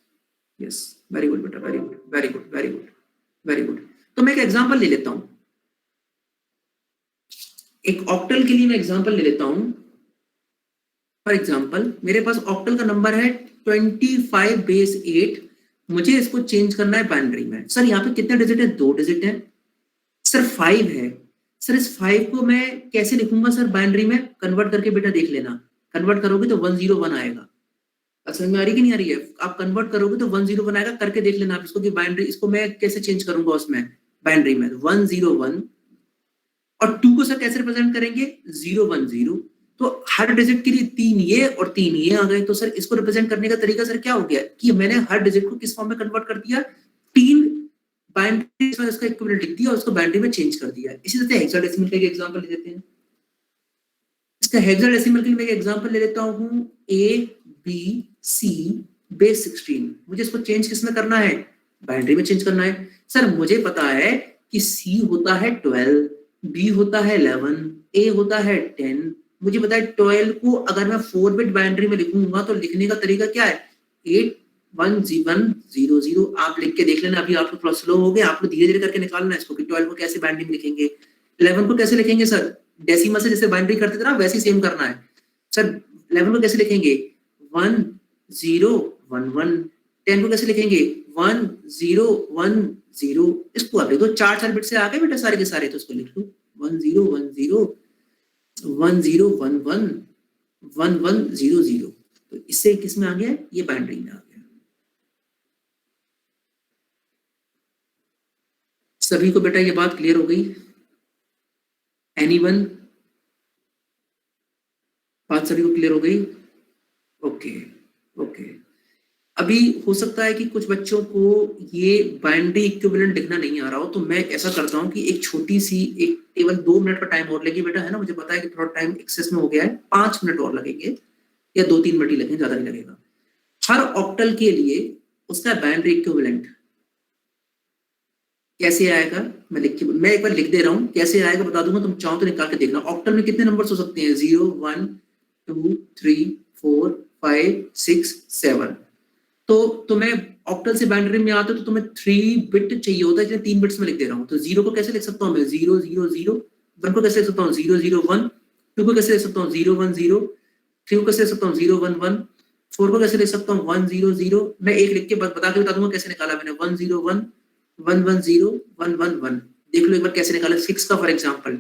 yes, very good बेटा, very good very good very good very good. तो मैं एक एग्जांपल ले लेता हूं, एक ऑक्टल के लिए मैं एग्जांपल ले लेता हूं। फॉर एग्जांपल मेरे पास ऑक्टल का नंबर है 25 बेस 8, मुझे इसको चेंज करना है बाइनरी में। सर यहाँ पे कितने डिजिट है? 2 डिजिट है। सर 5 है। सर इस 5 को मैं कैसे लिखूंगा सर बाइनरी में? कन्वर्ट करके बेटा देख लेना, कन्वर्ट करोगे तो 101 आएगा। समझ में आ रही कि नहीं आ रही है? आप कन्वर्ट करोगे तो 101 आएगा, करके देख लेना आप इसको कि बाइनरी, इसको मैं कैसे चेंज करूंगा उसमें बाइनरी में। 101 और 2 को सर कैसे रिप्रेजेंट करेंगे? 010। तो हर डिजिट के लिए 3 ये और 3 ये आ गए। तो सर इसको रिप्रेजेंट करने का तरीका सर क्या हो गया कि मैंने हर डिजिट को किस फॉर्म में कन्वर्ट कर दिया? 3 बाइनरी में इसका इक्विवेलेंट लिख दिया और उसको बाइनरी में चेंज कर दिया। इसी तरह से हेक्साडेसिमल का एक एग्जांपल ले लेते हैं। इसका हेक्साडेसिमल के लिए मैं एक एग्जांपल ले लेता हूं, ABC बेस 16। मुझे इसको चेंज किस में करना है? बाइनरी में चेंज करना है। सर मुझे पता है कि C होता है 12, B होता है 11, A होता है 10। मुझे पता है 12 को अगर मैं 4 बिट बाइनरी में लिखूंगा तो लिखने का तरीका क्या है? 81100। आप लिख के देख लेना, अभी आप थोड़ा स्लो हो गए, आप लोग धीरे धीरे करके निकालना है इसको कि 12 को कैसे बाइनरी में लिखेंगे। 11 को कैसे लिखेंगे सर? डेसिमल से जैसे बाइनरी करते थे ना वैसे ही सेम करना है। सर 11 को कैसे लिखेंगे? 1011। 10 को कैसे लिखेंगे? 1010। इसको आप लिख दो, 4 बिट से आ गए बेटा सारे के सारे, तो इसको लिख लो 1010 1011 1100। तो इससे किस में आ गया? ये बाइनरी में आ गया। सभी को बेटा ये बात क्लियर हो गई? एनीवन? बात सभी को क्लियर हो गई? Okay okay. अभी हो सकता है कि कुछ बच्चों को ये बाइनरी इक्विवेलेंट लिखना नहीं आ रहा हो, तो मैं ऐसा करता हूं कि एक छोटी सी, एक केवल 2 मिनट का टाइम और लेगी बेटा, है ना? मुझे पता है कि थोड़ा टाइम एक्सेस में हो गया है, 5 मिनट और लगेंगे या 2-3 मिनट ही लगेंगे, ज्यादा नहीं लगेगा। हर ऑक्टल के लिए उसका बाइनरी इक्विवेलेंट कैसे आएगा? मैं एक बार लिख दे रहा हूं, कैसे आएगा बता दूंगा, तुम चाहो तो निकाल के देखना। ऑक्टल में कितने नंबर्स हो सकते हैं? 0 1 2 3 4 5 6 7। तो मैं ऑक्टल से बाइनरी में आता हूं तो तुम्हें 3 बिट चाहिए होता है, इसलिए 3 बिट्स में लिख दे रहा हूं। तो 0 को कैसे लिख सकता हूं मैं? 000। 1 को कैसे लिख सकता हूं? 001। 2 को कैसे लिख सकता हूं? 010। 3 को कैसे लिख सकता हूं? 011। 4 को कैसे लिख सकता हूं? 100। मैं एक लिख के बता के बता दूंगा कैसे निकाला मैंने। 101 110 111 देख लो एक बार कैसे निकाला 6 का फॉर एग्जांपल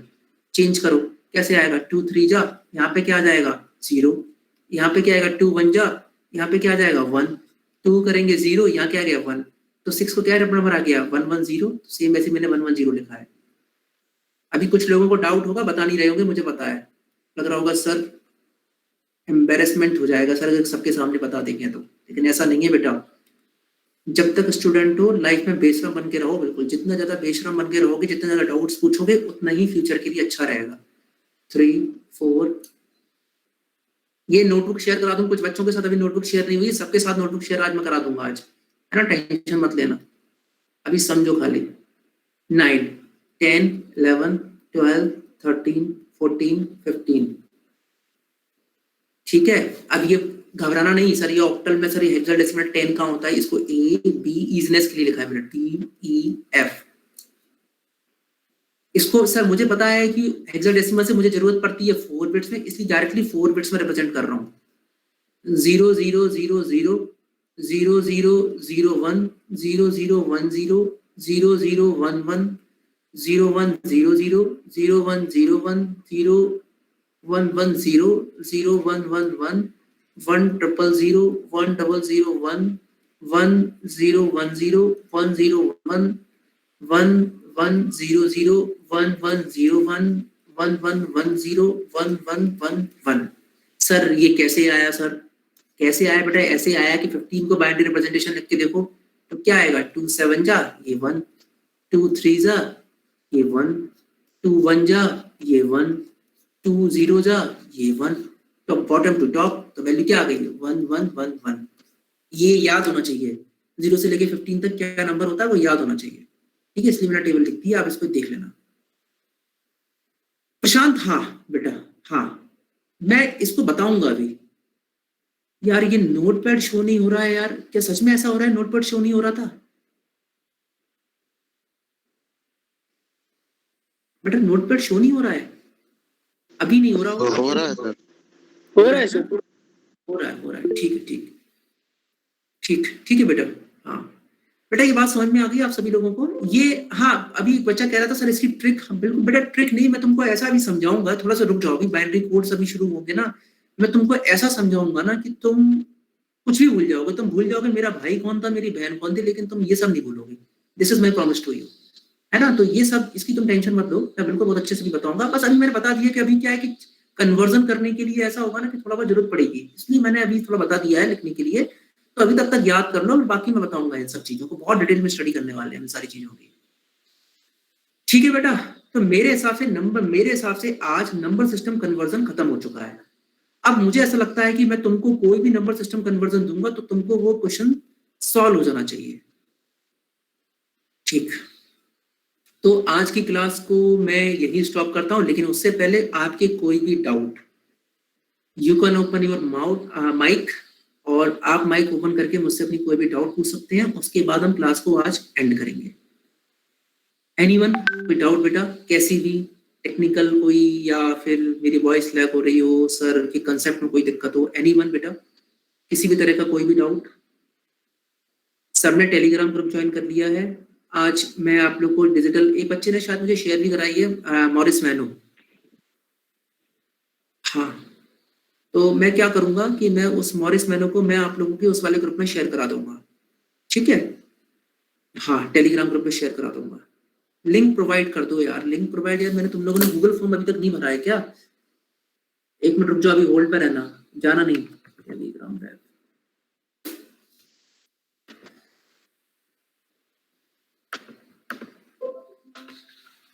चेंज करो कैसे आएगा 2 3 जा यहाँ पे क्या आ जाएगा 0 यहाँ पे क्या आएगा 2 1 जा यहाँ पे क्या आ जाएगा 1 2 करेंगे 0 यहाँ क्या आ गया 1 तो 6 को क्या नंबर आ गया 110 सेम ऐसे मैंने 110 लिखा है। अभी कुछ लोगों को डाउट होगा बता नहीं रहे होंगे मुझे पता है लग रहा होगा सर एम्बेरसमेंट हो जाएगा सर अगर सबके सामने बता देंगे तो लेकिन ऐसा नहीं है बेटा जब तक स्टूडेंट हो लाइफ में बेशरम बन के रहो बिल्कुल जितना ज्यादा बेशरम बन के रहोगे जितना ज्यादा डाउट्स पूछोगे उतना ही फ्यूचर के लिए अच्छा रहेगा 3 4 ये नोटबुक शेयर करा दूं कुछ बच्चों के साथ अभी नोटबुक शेयर नहीं हुई सबके साथ नोटबुक शेयर आज मैं करा दूंगा आज है ना टेंशन मत लेना अभी समझो खाली 9 10 11 12 13 14 15 ठीक है अब ये घबराना नहीं सर ये ऑक्टल में सर ये हेक्साडेसिमल 10 का होता है इसको ए बी इजनेस के लिए लिखा है मैंने टी ई एफ इसको सर मुझे पता है कि हेक्साडेसिमल से मुझे जरूरत पड़ती है 4 बिट्स में इसलिए डायरेक्टली 4 बिट्स में रिप्रेजेंट कर रहा हूं 0 0 0 0 0 0 0 1 0 0 1 0 0 0 1 1 0 1 0 0 0 1 0 1 0 1 1 0 0 1 1 1 1 triple 0 1 double 0 1 1 0 1 0 1 0 1 1 1 0 0 1 1 0 1 1 1 1 0 1 1 1 1 सर ये कैसे आया सर कैसे आया बेटा ऐसे आया कि 15 को बाइनरी रिप्रेजेंटेशन लिख के देखो तो क्या आएगा 2 7 जा ये 1 2 3 जा ये 1 2 1 जा ये 1 2 0 जा ये 1 तो बॉटम टू टॉप तो वैल्यू क्या आ गई 1 1 1 1 ये याद होना चाहिए 0 से लेके 15 तक क्या नंबर होता है वो याद होना चाहिए ठीक है इसलिए मैंने टेबल लिख दी आप इसको देख लेना। प्रशांत हाँ बेटा हाँ मैं इसको बताऊंगा अभी यार ये नोटपैड शो नहीं हो रहा है यार क्या सच में ऐसा हो रहा है नोटपैड शो नहीं हो रहा था बेटा नोटपैड शो नहीं हो रहा है अभी नहीं हो रहा हो रहा है सर हो रहा है सर हो रहा है ठीक है ठीक है बेटा हाँ बेटा ये बात समझ में आ गई आप सभी लोगों को ये हाँ अभी एक बच्चा कह रहा था सर इसकी ट्रिक बिल्कुल बेटा ट्रिक नहीं मैं तुमको ऐसा भी समझाऊंगा थोड़ा सा रुक जाओ अभी बाइनरी कोड्स अभी शुरू होंगे ना मैं तुमको ऐसा समझाऊंगा ना कि तुम कुछ भी भूल जाओगे तुम भूल जाओगे मेरा भाई कौन था मेरी बहन कौन थी लेकिन तुम ये सब नहीं भूलोगे this is my promise to you है ना तो ये सब इसकी तुम टेंशन मत लो मैं बिल्कुल बहुत अच्छे से भी बताऊंगा बस अभी मैंने बता दिया कि अभी क्या है कि कन्वर्जन करने के लिए ऐसा होगा ना कि थोड़ा बहुत जरूरत पड़ेगी इसलिए मैंने अभी थोड़ा बता दिया है लिखने के लिए तो अभी तक याद कर लो और बाकी मैं बताऊंगा इन सब चीजों को बहुत डिटेल में स्टडी करने वाले हैं इन सारी चीजों की ठीक है बेटा तो मेरे हिसाब से आज नंबर सिस्टम कन्वर्जन खत्म हो चुका है अब मुझे ऐसा लगता है कि मैं तुमको कोई भी नंबर सिस्टम कन्वर्जन दूंगा तो तुमको वो क्वेश्चन सॉल्व हो जाना चाहिए ठीक तो आज की क्लास को मैं यही स्टॉप करता हूं लेकिन उससे पहले आपके कोई भी doubt you can open your mic और आप माइक ओपन करके मुझसे अपनी कोई भी डाउट पूछ सकते हैं उसके बाद हम क्लास को आज एंड करेंगे एनीवन कोई डाउट बेटा कैसी भी टेक्निकल कोई या फिर मेरी वॉइस लैग हो रही हो सर के कंसेप्ट में कोई दिक्कत हो एनीवन बेटा किसी भी तरह का कोई भी डाउट सबने टेलीग्राम ग्रुप ज्वाइन कर लिया है आज मैं आप लोग को डिजिटल एक बच्चे ने शायद मुझे शेयर भी कराई है मॉरिस मैनो हाँ तो मैं क्या करूंगा कि मैं उस मॉरिस मैनो को मैं आप लोगों के उस वाले ग्रुप में शेयर करा दूंगा ठीक है हाँ टेलीग्राम ग्रुप में शेयर करा दूंगा लिंक प्रोवाइड कर दो यार लिंक प्रोवाइड यार मैंने तुम लोगों ने गूगल फॉर्म अभी तक नहीं भरा है क्या एक मिनट रुक जाओ अभी होल्ड पर रहना जाना नहीं टेलीग्राम पे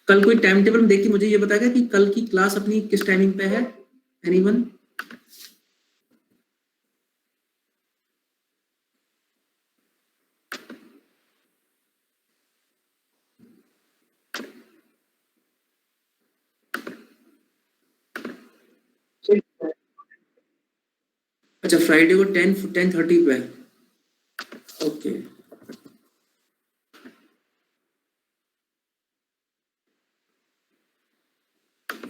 कल कोई टाइम टेबल देख के मुझे ये बताएगा कि कल की क्लास अपनी किस टाइमिंग पे है एनीवन अच्छा फ्राइडे को 10:30 पे ओके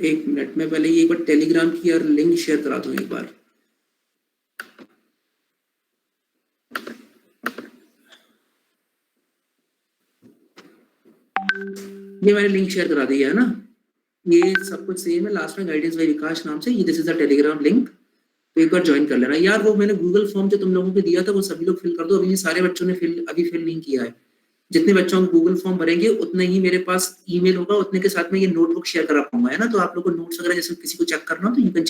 एक मिनट में पहले ये एक बार टेलीग्राम की और लिंक शेयर करा दूं एक बार ये मैंने लिंक शेयर करा दिया है ना, ये सब कुछ सेम है, लास्ट में गाइडेंस बाय विकास नाम से, ये this is the Telegram link, तो एक बार ज्वाइन कर लेना यार। वो मैंने गूगल फॉर्म जो तुम लोगों को दिया था वो सभी लोग फिल कर दो, अभी सारे बच्चों ने अभी फिल नहीं किया है। जितने बच्चों को गूगल फॉर्म भरेंगे उतने ही मेरे पास ईमेल होगा, उतने के साथ में ये नोटबुक शेयर करा पाऊंगा, है ना। तो आप लोग को नोट्स वगैरह जैसे किसी को चेक करना हो तो यू कैन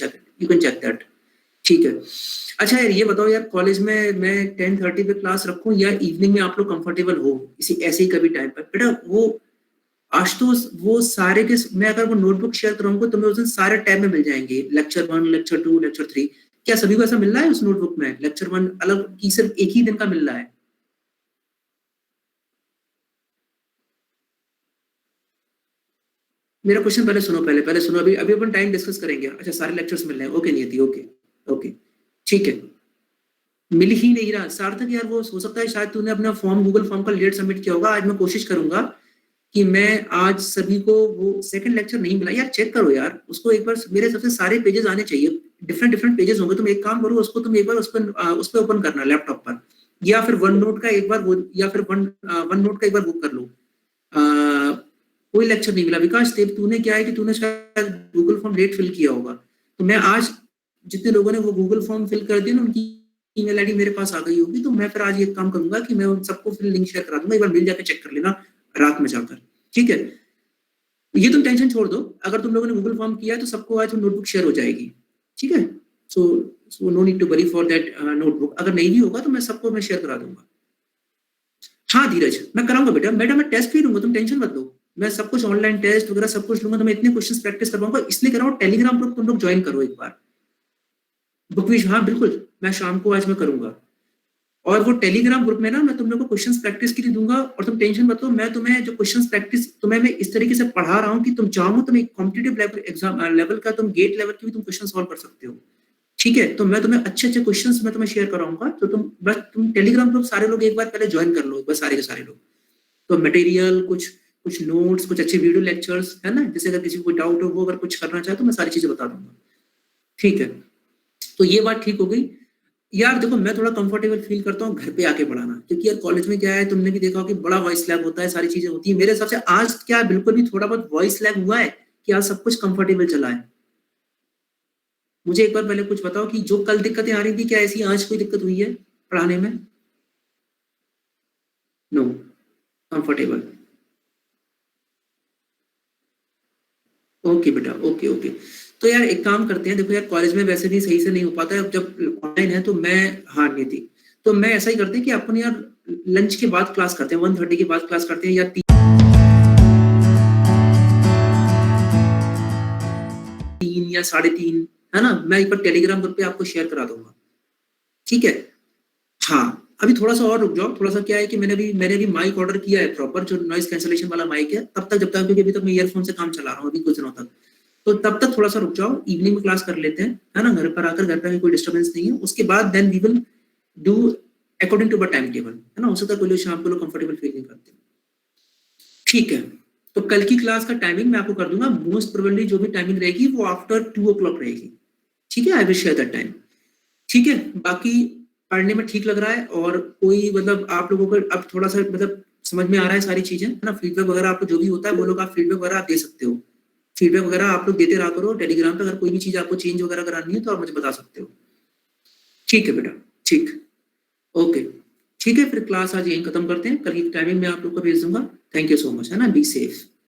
चेक दैट, ठीक है। अच्छा यार ये बताओ यार, कॉलेज में मैं 10:30 पे क्लास रखूं या इवनिंग में आप लोग कंफर्टेबल हो इसी ऐसे ही कभी टाइम पर? बेटा वो आज तो वो सारे के मैं अगर वो नोटबुक शेयर कराऊंगा तो मैं उस दिन सारे टैब में मिल जाएंगे, लेक्चर 1, लेक्चर 2, लेक्चर 3। क्या सभी को ऐसा मिल रहा है उस नोटबुक में? लेक्चर 1 अलग की सिर्फ एक ही दिन का मिल रहा है? मेरा क्वेश्चन पहले सुनो, पहले सुनो, अभी अपन टाइम डिस्कस करेंगे। अच्छा सारे लेक्चर्स मिल रहे हैं, ओके नियति, ओके ठीक है। मिल ही नहीं रहा सार्थक यार, वो हो सकता है शायद तूने अपना फॉर्म गूगल फॉर्म का लेट सबमिट किया होगा। आज मैं कोशिश करूंगा कि मैं आज सभी को वो सेकंड लेक्चर नहीं मिला यार, चेक करो यार उसको एक बार, मेरे सबसे सारे पेजेस आने चाहिए, डिफरेंट पेजेस होंगे। तुम एक काम करो, उसको तुम एक बार उस पर ओपन करना लैपटॉप पर, या फिर वन नोट का एक बार वो, या फिर वन नोट का एक बार बुक कर लो। कोई लेक्चर नहीं मिला विकास देव, तूने क्या है कि तूने शायद गूगल फॉर्म लेट फिल किया होगा। तो मैं आज जितने लोगों ने वो गूगल फॉर्म फिल कर दिया ना, उनकी ईमेल आईडी मेरे पास आ गई होगी, तो मैं फिर आज एक काम करूंगा कि मैं उन सबको फिर लिंक शेयर करा दूंगा, एक बार मिल जाकर चेक कर लेना रात में जाकर, ठीक है। ये तुम टेंशन छोड़ दो, अगर तुम लोगों ने गूगल फॉर्म किया है तो सबको आज नोटबुक शेयर हो जाएगी, ठीक है। So no need to worry for that notebook. अगर नहीं भी होगा तो मैं सबको मैं शेयर करा दूंगा। हाँ धीरज मैं कराऊंगा बेटा, मैं टेस्ट भी लूंगा, तुम टेंशन मत लो। मैं सब कुछ ऑनलाइन टेस्ट वगैरह सब कुछ लूंगा, तो मैं इतने क्वेश्चंस प्रैक्टिस करवाऊंगा, इसलिए कराऊंगा। टेलीग्राम ग्रुप तुम लोग ज्वाइन करो एक बार, बुकविश, हाँ बिल्कुल मैं शाम को आज मैं करूंगा। और वो टेलीग्राम ग्रुप में ना मैं तुम लोग को क्वेश्चंस प्रैक्टिस के लिए दूंगा, और तुम टेंशन मत लो, मैं तुम्हें जो क्वेश्चंस प्रैक्टिस तुम्हें मैं इस तरीके से पढ़ा रहा हूँ कि तुम चाहो तुम एक कॉम्पिटिटिव लेवल एग्जाम लेवल का, तुम गेट लेवल की भी तुम क्वेश्चन सॉल्व कर सकते हो, ठीक है। तो मैं तुम्हें अच्छे क्वेश्चंस मैं तुम्हें शेयर कराऊंगा, तो तुम टेलीग्राम ग्रुप सारे लोग एक बार पहले ज्वाइन कर लो, एक बार सारे के सारे लोग। तो मटेरियल कुछ नोट्स, कुछ अच्छे वीडियो लेक्चर्स, है ना, जैसे अगर किसी को कोई डाउट हो, अगर कुछ करना चाहे तो मैं सारी चीजें बता दूंगा, ठीक है। तो ये बात ठीक हो गई यार। देखो मैं थोड़ा कंफर्टेबल फील करता हूँ घर पे आके पढ़ाना, क्योंकि यार कॉलेज में क्या है, तुमने भी देखा कि बड़ा वॉइस लैग होता है, सारी चीजें होती है। मेरे हिसाब से आज क्या बिल्कुल भी थोड़ा बहुत वॉइस लैग हुआ है कि आज सब कुछ कंफर्टेबल चला है? मुझे एक बार पहले कुछ बताओ कि जो कल दिक्कतें आ रही थी, क्या ऐसी आज कोई दिक्कत हुई है पढ़ाने में? No, comfortable. ओके बेटा, ओके। तो यार एक काम करते हैं, देखो यार कॉलेज में वैसे भी सही से नहीं हो पाता है, जब ऑनलाइन है तो मैं हार नहीं थी, तो मैं ऐसा ही करते हैं कि अपन यार लंच के बाद क्लास करते हैं, 1:30 के बाद क्लास करते हैं, या 3 या 3:30, है ना। मैं एक बार टेलीग्राम ग्रुप पे आपको शेयर करा दूंगा, ठीक है। हाँ अभी थोड़ा सा और रुक जाओ, थोड़ा सा क्या है कि मैंने भी माइक ऑर्डर किया है प्रॉपर, जो नॉइस कैंसलेशन वाला माइक है, तब तक जब तक, क्योंकि अभी तक मैं ईयरफोन से काम चला रहा हूँ अभी कुछ दिनों तक, तो तब तक थोड़ा सा रुक जाओ, इवनिंग में क्लास कर लेते हैं, है ना। घर पर आकर कोई डिस्टर्बेंस नहीं है, उसके बाद then we will do according to the time table, है ना। हो सकता है कोई लोग शाम को लोग कंफर्टेबल फील नहीं करते, ठीक है। तो कल की क्लास का टाइमिंग मैं आपको कर दूंगा, मोस्ट प्रोबेबली जो भी टाइमिंग रहेगी वो आफ्टर 2 o'clock रहेगी, ठीक है। I will share that time, ठीक है। बाकी पढ़ने में ठीक लग रहा है, और कोई मतलब आप लोगों को अब थोड़ा सा मतलब समझ में आ रहा है सारी चीजें, है ना। फीडबैक वगैरह आपको जो भी होता है वो लोग आप फीडबैक वगैरह आप दे सकते हो, फीडबैक वगैरह आप लोग देते रहा करो टेलीग्राम पे। अगर कोई भी चीज आपको चेंज वगैरह करानी है तो आप मुझे बता सकते हो, ठीक है बेटा, ठीक, ओके, ठीक है। फिर क्लास आज यहीं खत्म करते हैं, कल की टाइमिंग में आप लोग को भेज दूंगा। थैंक यू सो मच, है ना। Be safe.